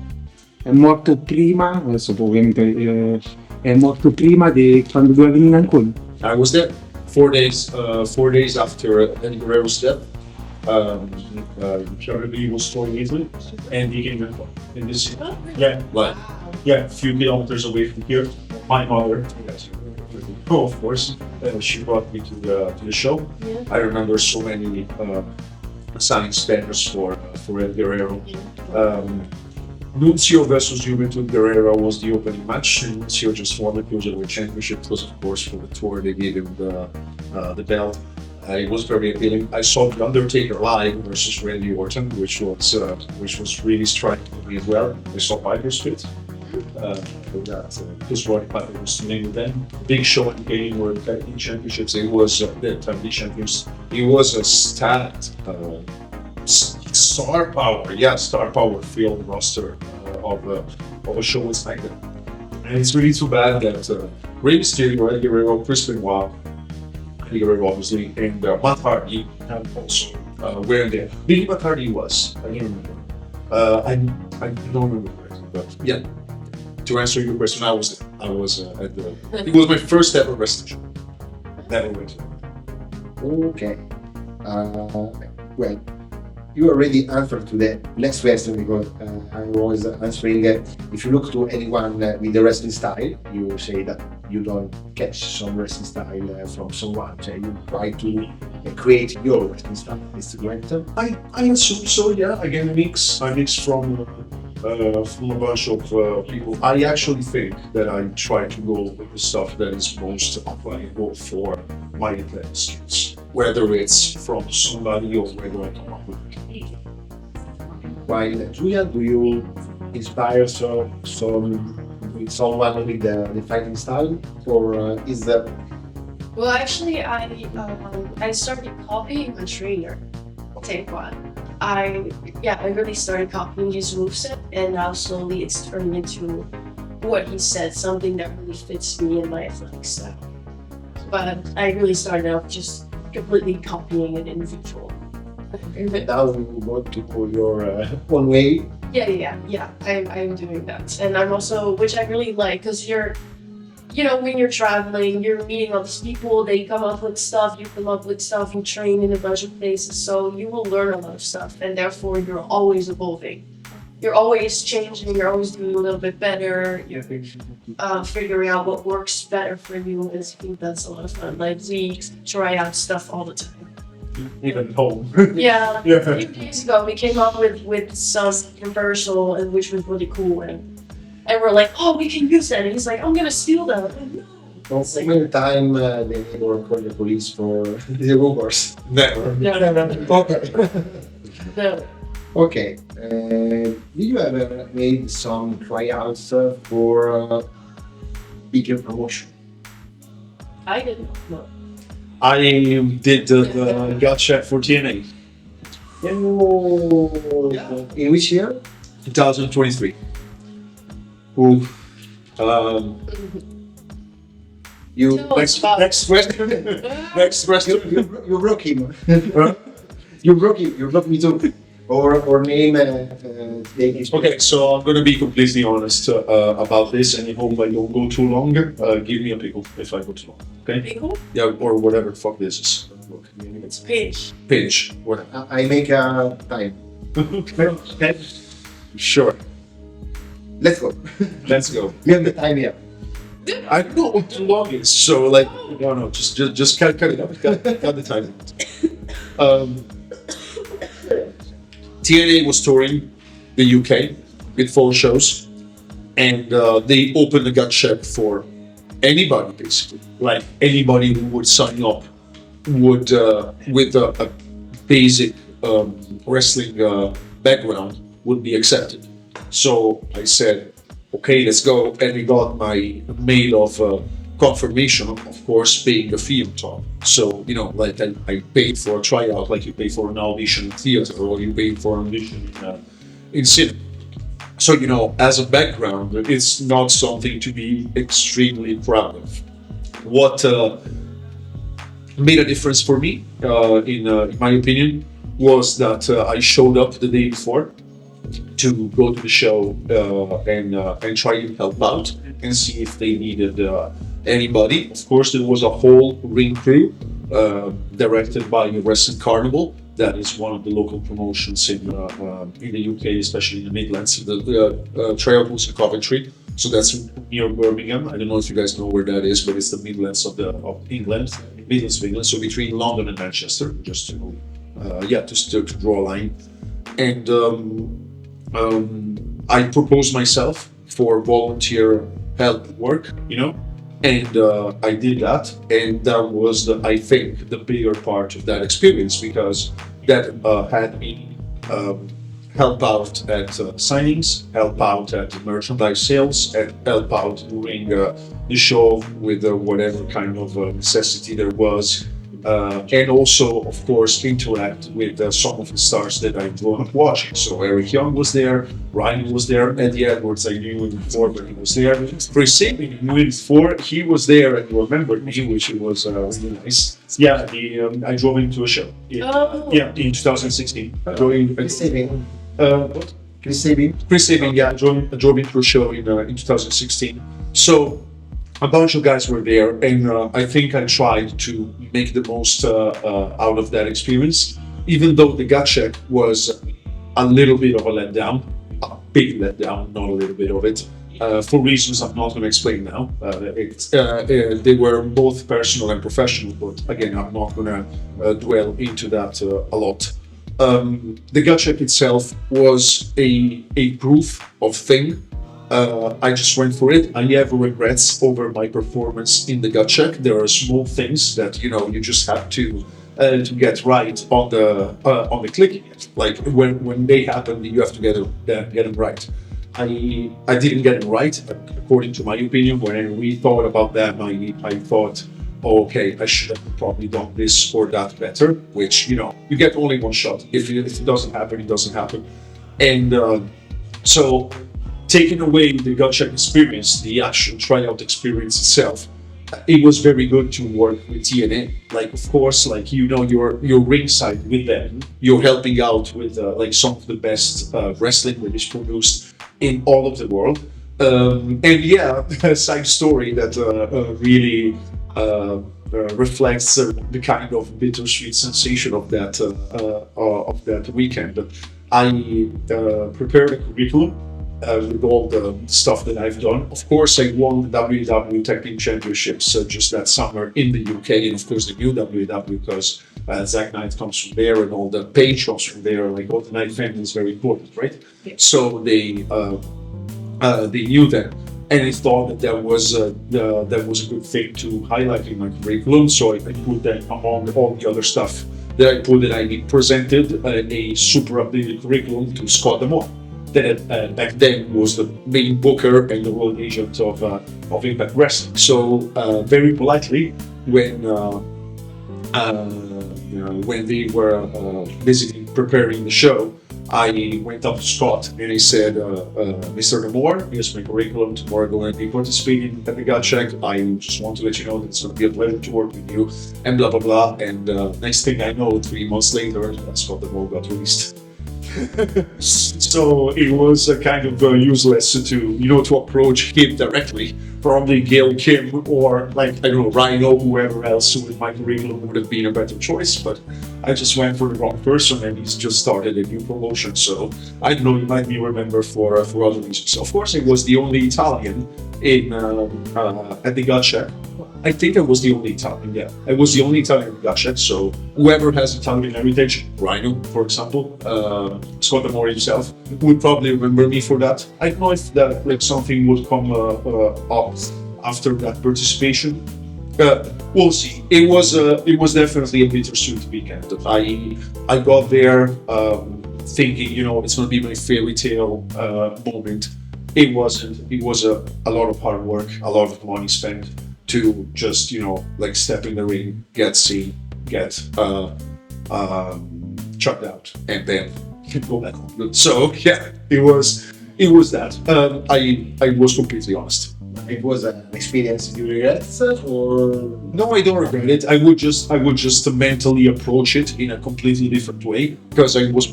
È morto prima, adesso ovviamente è morto prima di quando doveva venire in Ancona. I was there 4 days after Eddie Guerrero's death. He was still in Italy, and he came in this. Yeah, like a few kilometers away from here. My mother, of course, she brought me to the show. Yeah. I remember so many signs banners for Eddie Guerrero. Nunzio versus Juventud Guerrero was the opening match. Nunzio just won the Cruiserweight Championship because, of course, for the tour they gave him the belt. It was very appealing. I saw The Undertaker live versus Randy Orton, which was really striking to me as well. I saw Piper Spit. For that, because Roddy Piper was the name of them. Big Show and Kane were tag team championships. It was the tag team champions. It was a stacked star power field roster of a show with SmackDown. And it's really too bad that Rey Mysterio, Eddie Guerrero, Chris Benoit, Eddie Guerrero obviously, and Matt Hardy also were there. Billy Matt Hardy was, I don't remember. I don't remember, but yeah. To answer your question, I was there. I was at the. It was my first ever wrestling show. Never went to. Okay. Well, you already answered to the next question, because I was answering if you look to anyone with the wrestling style, you say that you don't catch some wrestling style from someone. So you try to create your wrestling style. Is it correct? I assume so. Yeah. Again, I mix from a bunch of people. I actually think that I try to go with the stuff that is most applicable for my athletic skills, whether it's from somebody or whether I come up with it. While Julia, do you inspire with someone with the fighting style, or is that? Well, actually, I started copying a trainer, Taekwondo. I really started copying his moveset, and now slowly it's turning into what he said, something that really fits me and my athletic style. But I really started out just completely copying an individual. Now you want to go your own way. Yeah. I'm doing that, and I'm also, which I really like, because when you're traveling, you're meeting all these people, they come up with stuff, you come up with stuff, you train in a bunch of places, so you will learn a lot of stuff, and therefore you're always evolving. You're always changing, you're always doing a little bit better, you're figuring out what works better for you, and I think that's a lot of fun. Like, we try out stuff all the time. Even home. Yeah. A few days ago, we came up with some commercial, and which was really cool, and we're like, oh, we can use that. And he's like, I'm gonna steal that. I'm like, no. So many times they never call the police for the rumors. Never. No. Okay. Did you ever made some tryouts for bigger promotion? I didn't know. I did the gut check for TNA. Oh, in which year? 2023. Who? You Next question. you broke him. You broke me too. or name the Okay, so I'm gonna be completely honest about this, and I hope I don't go too long. Give me a pickle if I go too long. Okay? Pickle? Yeah, or whatever the fuck this is. Look, It's fish. pinch, whatever. I make a time. Okay. Sure. Let's go. Let's go. We have the time here. I don't know what too long is, so like, no, just cut it out. Cut the time. TNA was touring the UK with 4 shows, and they opened the gut check for anybody, basically. Like anybody who would sign up would, with a basic wrestling background, would be accepted. So I said, okay, let's go, and we got my mail of confirmation, of course, paying a fee on top. So, you know, like I paid for a tryout, like you pay for an audition in theater, or you pay for an audition in cinema. So, you know, as a background, it's not something to be extremely proud of. What made a difference for me, in my opinion, was that I showed up the day before to go to the show and try to help out and see if they needed anybody. Of course, there was a whole ring crew directed by Wrestling Carnival. That is one of the local promotions in the UK, especially in the Midlands. The tryout was in Coventry, so that's near Birmingham. I don't know if you guys know where that is, but it's the Midlands of England, Midlands of England. So between London and Manchester, just to draw a line. And I proposed myself for volunteer help work, you know, and I did that, and that was I think the bigger part of that experience, because that had me help out at signings, help out at merchandise sales, and help out during the show with whatever kind of necessity there was. And also, of course, interact with some of the stars that I grew up watching. So Eric Young was there, Ryan was there, Eddie Edwards, I knew him before, but he was there. Chris Sabin, I knew him before, he was there and remembered me, which was really nice. Yeah, I drove him to a show. Yeah, in 2016. Chris Sabin. What? Chris Sabin. Chris Sabin, yeah, I drove him to a show in 2016. So a bunch of guys were there, and I think I tried to make the most out of that experience, even though the gut check was a little bit of a letdown, a big letdown, not a little bit of it, for reasons I'm not going to explain now. They were both personal and professional, but again, I'm not going to dwell into that a lot. The gut check itself was a proof of thing. I just went for it. I have regrets over my performance in the gut check. There are small things that you just have to get right on the clicking. Like when they happen, you have to get them right. I didn't get it right, according to my opinion. When I rethought about that, I thought, oh, okay, I should have probably done this or that better. Which you get only one shot. If it doesn't happen, it doesn't happen. And so, taking away the gut check experience, the actual tryout experience itself, it was very good to work with TNA. Like, of course, like you're ringside with them. You're helping out with like some of the best wrestling that is produced in all of the world. And yeah, a side story that really reflects the kind of bittersweet sensation of that weekend. I prepared a curriculum with all the stuff that I've done. Of course, I won the WWE Tag Team Championships just that summer in the UK, and of course the new WWE, because Zack Knight comes from there, and all the page comes from there. Like, all the Knight family is very important, right? Yeah. So they knew that, and I thought that was a good thing to highlight in my curriculum. So I put that among all the other stuff that I put, that I presented a super updated curriculum to Scott D'Amore, that back then was the main booker and the world agent of Impact Wrestling. So very politely, when they were basically preparing the show, I went up to Scott and I said, Mr. D'Amore, here's my curriculum. Tomorrow I'm going to be participating at the gut check. I just want to let you know that it's going to be a pleasure to work with you, and blah blah blah. And next thing I know, 3 months later, Scott D'Amore got released So it was kind of useless to approach him directly. Probably Gail Kim or like, I don't know, Rhino, whoever else with my curriculum would have been a better choice, but I just went for the wrong person, and he's just started a new promotion. So I don't know, you might be remembered for other reasons. Of course, I was the only Italian in at the gut check. I think I was the only Italian, yeah. I was the only Italian in gut check, so whoever has Italian heritage, Rhino, for example, Scott Amore himself, would probably remember me for that. I don't know if that like something would come up after that participation. We'll see. It was definitely a bittersweet weekend. I got there thinking, it's going to be my fairy tale moment. It wasn't. It was a lot of hard work, a lot of money spent to just like step in the ring, get seen, get chucked out, and then go back home. So yeah, it was that. I was completely honest. It was an experience you regret, or No, I don't regret it. I would just mentally approach it in a completely different way, because I was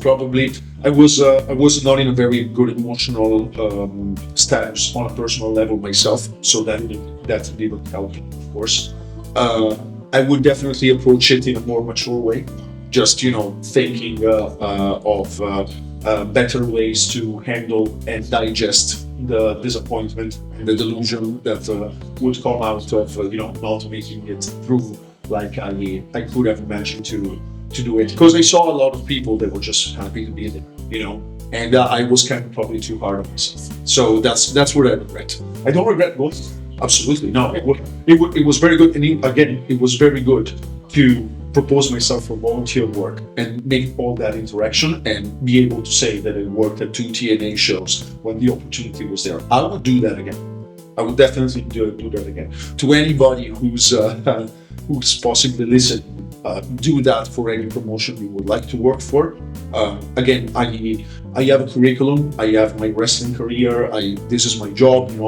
not in a very good emotional status on a personal level myself, so that didn't help, of course. I would definitely approach it in a more mature way, just thinking of better ways to handle and digest the disappointment and the delusion that would come out of not making it through like I could have imagined to do it, because I saw a lot of people that were just happy to be there, and I was kind of probably too hard on myself. So that's what I regret. I don't regret going. Absolutely no. It was very good, and it was very good to propose myself for volunteer work and make all that interaction and be able to say that I worked at 2 TNA shows when the opportunity was there. I would do that again. I would definitely do that again. To anybody who's possibly listening, do that for any promotion you would like to work for. Again, I have a curriculum. I have my wrestling career. This is my job, and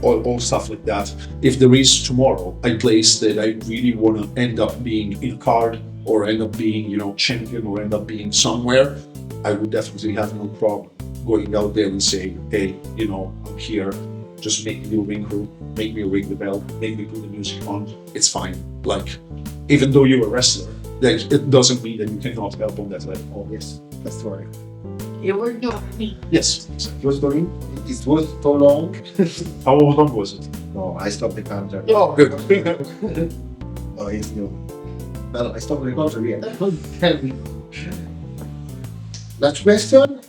all stuff like that. If there is tomorrow a place that I really want to end up being in a card, or end up being, champion, or end up being somewhere, I would definitely have no problem going out there and saying, hey, I'm here, just make me a ring crew, make me ring the bell, make me put the music on, it's fine. Like, even though you're a wrestler, like, it doesn't mean that you cannot help on that level. oh yes, that's story. You were doing me. Yes. It was story. It was so long. How long was it? No, I stopped the counter. Oh, good. Oh, it's new. No, I stopped the counter here. Last question.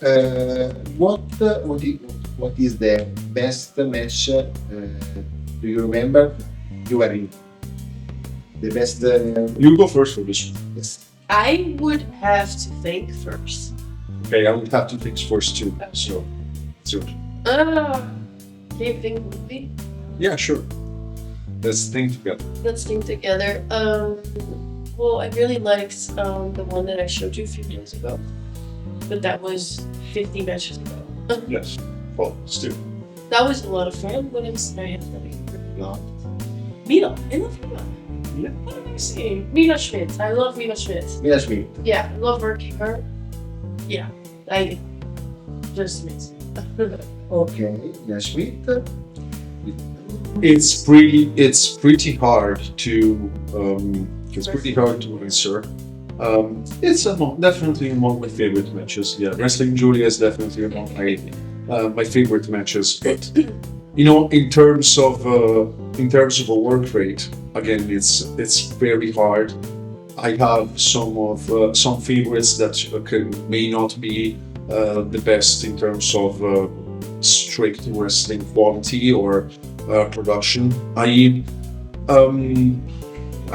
What is the best match? Do you remember? You were in the best. You go first for this one. Yes. I would have to think first. Okay, I would have to think first too. So, it's yours. Can you think with me? Yeah, sure. Let's think together. Let's think together. Well, I really liked the one that I showed you a few days ago, but that was 50 matches ago. Yes. Well, still. That was a lot of fun. What else did I have? No. Mila. I love Mila. Mila? What am I saying? Mila Schmidt. I love Mila Schmidt. Mila Schmidt. Yeah, I love working her. Yeah, I just miss it. Okay, Mila Schmidt. It's pretty hard to answer. It's definitely among my favorite matches. Yeah, Wrestling Julia is definitely among my favorite matches. But in terms of a work rate, again, it's very hard. I have some favorites that may not be the best in terms of strict wrestling quality or production. I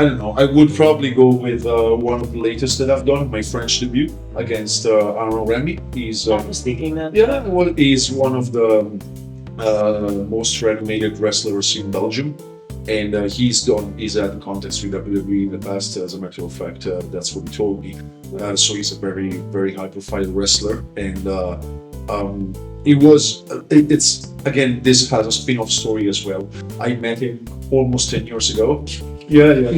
don't know. I would probably go with one of the latest that I've done, my French debut against Arnaud Remy. He's I was thinking that. yeah, well, he's one of the most renowned wrestlers in Belgium, and he's had contacts with WWE in the past. As a matter of fact, that's what he told me. So he's a very, very high-profile wrestler, and it's again, this has a spin-off story as well. I met him almost 10 years ago. Yeah.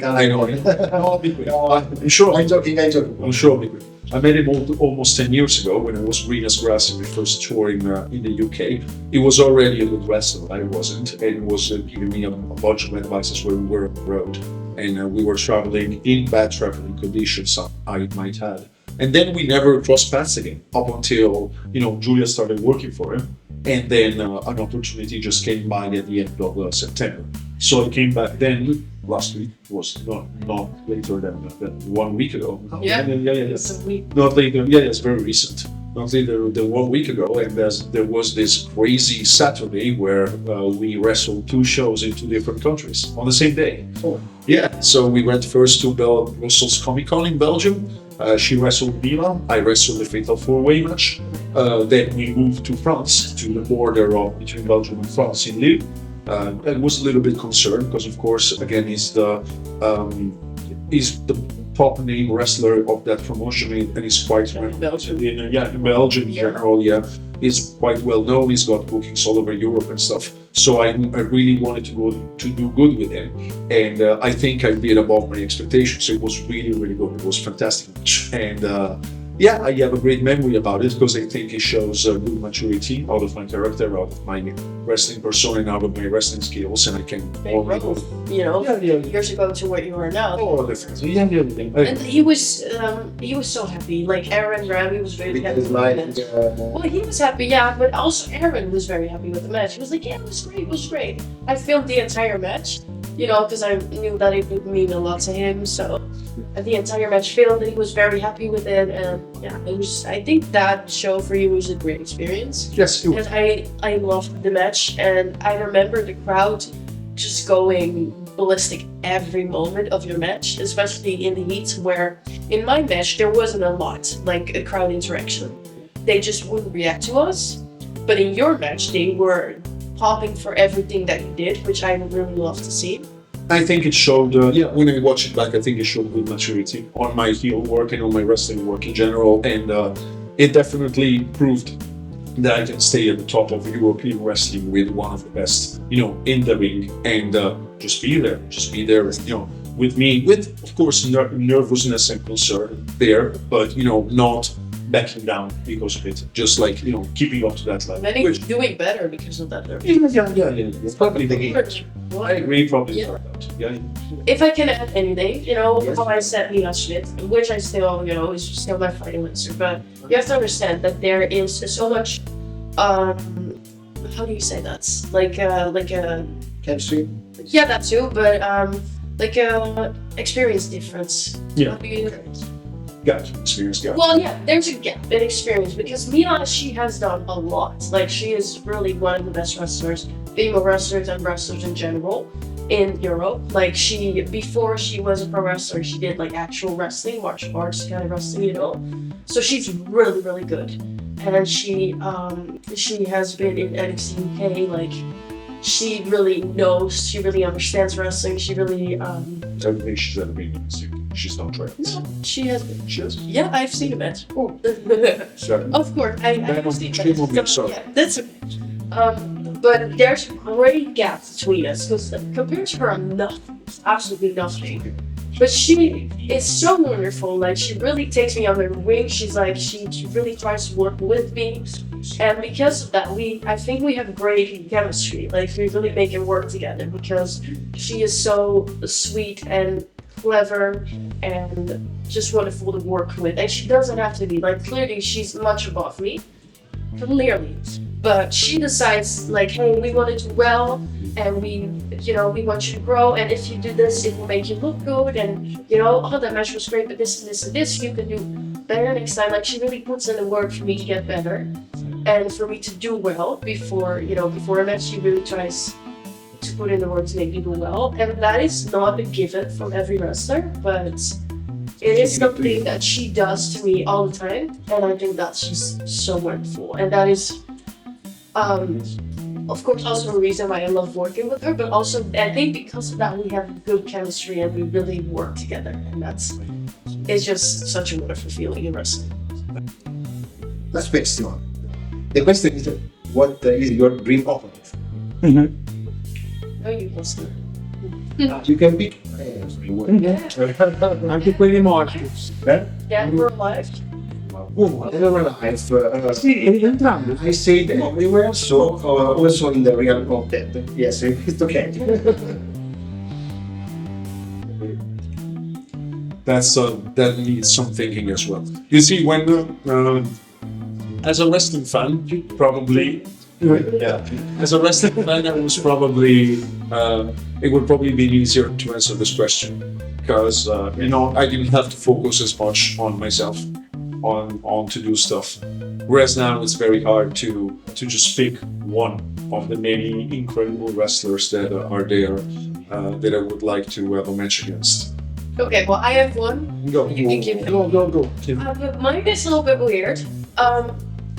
I know. I'll be quick. I'm sure. I'm joking. I'm sure I'll be quick. I met him almost 10 years ago when I was green as grass in the first tour in the UK. He was already a good wrestler, I wasn't, and he was giving me a bunch of advices when we were on the road. And we were traveling in bad traveling conditions, I might add. And then we never crossed paths again up until, Julia started working for him. And then an opportunity just came by at the end of September. So I came back then, last week, was not later than 1 week ago. Yeah. Yes. It's a week. Not later, it's very recent. Not later than 1 week ago, and there was this crazy Saturday where we wrestled 2 shows in 2 different countries on the same day. Oh. Yeah, so we went first to Brussels Comic Con in Belgium. She wrestled Mila, I wrestled the Fatal 4-Way match. Then we moved to France, to the border between Belgium and France in Lille. I was a little bit concerned because, of course, again, he's the top name wrestler of that promotion, and he's quite In Belgium. in Belgium in general. Yeah, he's quite well known. He's got bookings all over Europe and stuff. So I really wanted to do good with him, and I think I did above my expectations. It was really good. It was fantastic, and I have a great memory about it because I think it shows good maturity out of my character, out of my wrestling persona, and out of my wrestling skills, and I can Big growth, years ago to what you are now. Oh, definitely. Yeah. And he was so happy. Like Aaron Ravi was very happy with the match. Well, he was happy, yeah, but also Aaron was very happy with the match. He was like, yeah, it was great. I filmed the entire match, because I knew that it would mean a lot to him. So the entire match filmed, and he was very happy with it. And it was. I think that show for you was a great experience. Yes, it was. And I loved the match, and I remember the crowd just going ballistic every moment of your match, especially in the heat, where in my match there wasn't a lot like a crowd interaction. They just wouldn't react to us, but in your match they were popping for everything that you did, which I really love to see. I think it showed, when I watch it back, I think it showed good maturity on my heel work and on my wrestling work in general, and it definitely proved that I can stay at the top of European wrestling with one of the best, in the ring, and just be there, with me, with of course nervousness and concern there, but not backing down because of it, just like keeping up to that level. And he's doing better because of that. Yeah. It's probably the game. I agree, probably. Yeah. If I can add anything, how I said Mila Schmidt, which I still, is still my fighting answer, but you have to understand that there is so much, how do you say that? Like a Chemistry. Yeah, that too, but like a experience difference. Yeah. How do you- Gotcha. Experience. Yeah. Well, yeah, there's a gap in experience because Mila, she has done a lot. Like, she is really one of the best wrestlers, female wrestlers and wrestlers in general in Europe. Like, before she was a pro wrestler, she did like actual wrestling, martial arts kind of wrestling, So she's really, really good. And then she has been in NXT UK, like, she really knows, she really understands wrestling, she really, Everything she's ever been in, she's not trained. no, she has been. She has. Yeah, I've seen a match. Oh. Sorry. Of course, I've seen Shame on me, that. sorry. Yeah, that's okay. But there's a great gap between us because compared to her, I'm nothing, absolutely nothing. But she is so wonderful. Like, she really takes me under her wing. She's like, she really tries to work with me, and because of that, I think we have great chemistry. Like, we really make it work together because she is so sweet and clever and just wonderful to work with. And she doesn't have to be, like, clearly she's much above me, clearly. But she decides, like, hey, we want to do well, and we want you to grow, and if you do this, it will make you look good, and, oh, that match was great, but this and this and this, you can do better next time. Like, she really puts in the work for me to get better, and for me to do well before a match. She really tries to put in the work to make me do well, and that is not a given from every wrestler, but it is something that she does to me all the time, and I think that's just so wonderful, and that is of course also a reason why I love working with her, but also I think because of that we have good chemistry and we really work together, and it's just such a wonderful feeling in wrestling. Last question. The question is, what is your dream opponent? No, you listen. You can pick. Anche quelli morti. Yeah, for life. Real life. Sì, entrambi. I say it everywhere, so also in the real content. Yes, it's okay. That needs some thinking as well. You see, when as a wrestling fan, probably, yeah, as a wrestling fan, I was probably it would probably be easier to answer this question because I didn't have to focus as much on myself, on to do stuff. Whereas now it's very hard to just pick one of the many incredible wrestlers that are there that I would like to have a match against. Okay, well, I have one. Go, You can give it. go. But mine is a little bit weird.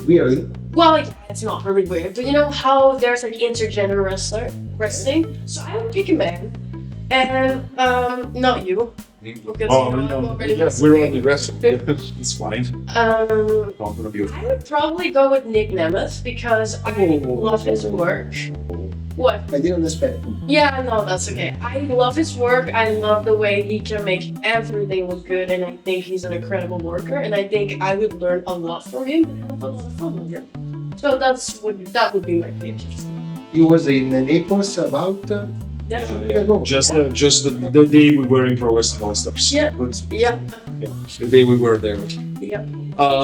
Really? Well, yeah, it's not really weird, but you know how there's an intergender wrestling? So I would pick a man, and not you. Because I'm already yes, we're only wrestling. It's fine. I would probably go with Nick Nemeth because I love his work. What? I didn't expect. Yeah, no, that's okay. I love his work. I love the way he can make everything look good, and I think he's an incredible worker. And I think I would learn a lot from him and have a lot of fun with him. So that would be my pick. He was in Naples about. Just the day we were in Pro Wrestling All Stars. Yeah. Yeah. The day we were there. Yeah.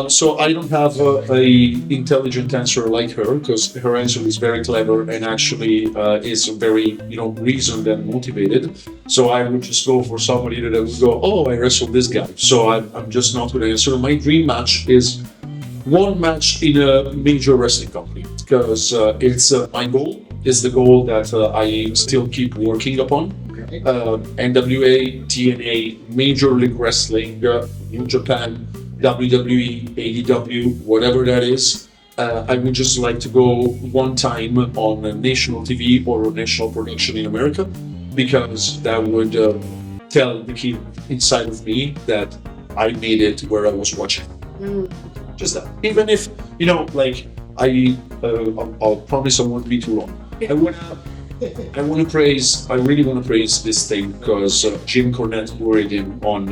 So I don't have a intelligent answer like her because her answer is very clever and actually is very reasoned and motivated. So I would just go for somebody that I would go, oh, I wrestled this guy. So I'm just not going to answer. My dream match is one match in a major wrestling company because it's my goal. Is the goal that I still keep working upon. Okay. NWA, TNA, Major League Wrestling, New Japan, WWE, AEW, whatever that is. I would just like to go one time on a national TV or a national production in America because that would tell the kid inside of me that I made it where I was watching. Just that. Even if, I'll promise I won't be too long. I really want to praise this thing because Jim Cornette worried him on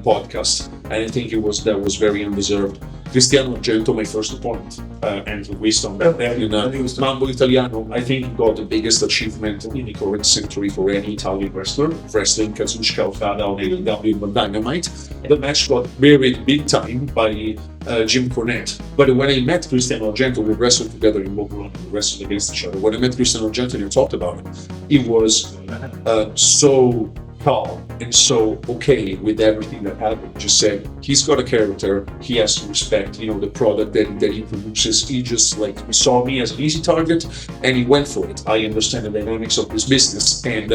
podcast, and I think that was very undeserved. Cristiano Argento, my first opponent, and visto in Mambo Italiano, I think he got the biggest achievement in the current century for any Italian wrestler, wrestling Kazuchika Okada on AEW Dynamite. The match got buried big time by Jim Cornette. But when I met Cristiano Argento, we wrestled together in Boca, we wrestled against each other. When I met Cristiano Argento and we talked about it, he was so calm and so okay with everything that happened. Just said he's got a character, he has to respect the product that he produces. He just saw me as an easy target and he went for it. I understand the dynamics of this business, and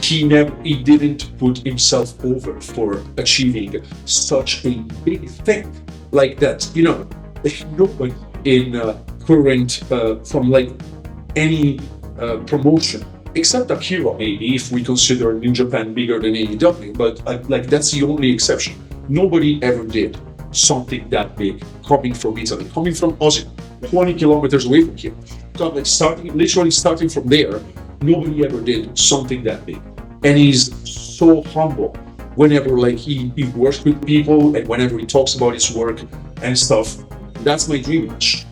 he didn't put himself over for achieving such a big thing like that. Nobody in current from any promotion except Akira, maybe, if we consider New Japan bigger than AEW, but that's the only exception. Nobody ever did something that big coming from Italy, coming from Aussie, 20 kilometers away from here. Literally starting from there, nobody ever did something that big. And he's so humble whenever he works with people and whenever he talks about his work and stuff. That's my dream match.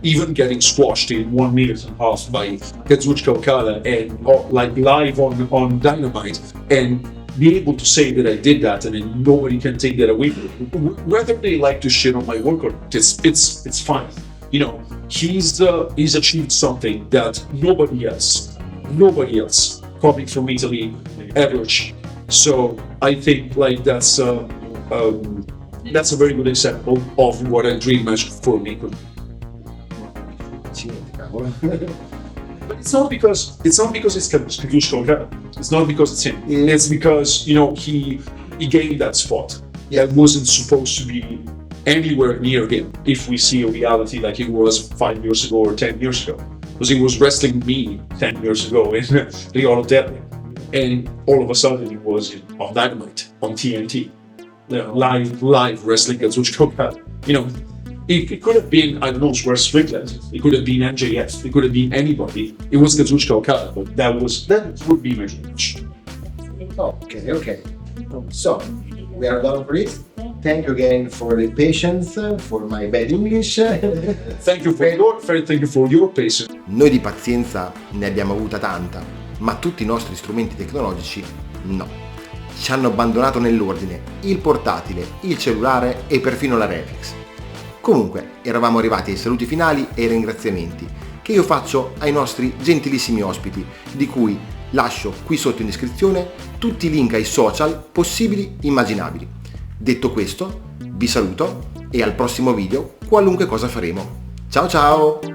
Even getting squashed in 1.5 minutes by Kazuchika Okada and live on Dynamite, and be able to say that I did that and then nobody can take that away from me. Whether they like to shit on my work or not, it's fine. He's achieved something that nobody else coming from Italy ever achieved. So I think that's a very good example of what a dream match for me could be. But it's not because it's Kazuchika Okada. It's not because it's him. It's because he gained that spot. That wasn't supposed to be anywhere near him. If we see a reality like it was 5 years ago or 10 years ago, because he was wrestling me 10 years ago in the Hotel, and all of a sudden he was on Dynamite on TNT. Live wrestling Kazuchika Okada. It could have been, I don't know, Swerve Strickland. It could have been MJF. It could have been anybody. It was Kazuchika Okada, but that would be my match. Okay. So we are done for it. thank you again for the patience, for my bad English. Thank you for your patience. Noi di pazienza ne abbiamo avuta tanta, ma tutti i nostri strumenti tecnologici no. Ci hanno abbandonato nell'ordine il portatile, il cellulare e perfino la reflex. Comunque, eravamo arrivati ai saluti finali e ai ringraziamenti che io faccio ai nostri gentilissimi ospiti, di cui lascio qui sotto in descrizione tutti i link ai social possibili immaginabili. Detto questo, vi saluto e al prossimo video, qualunque cosa faremo. Ciao ciao!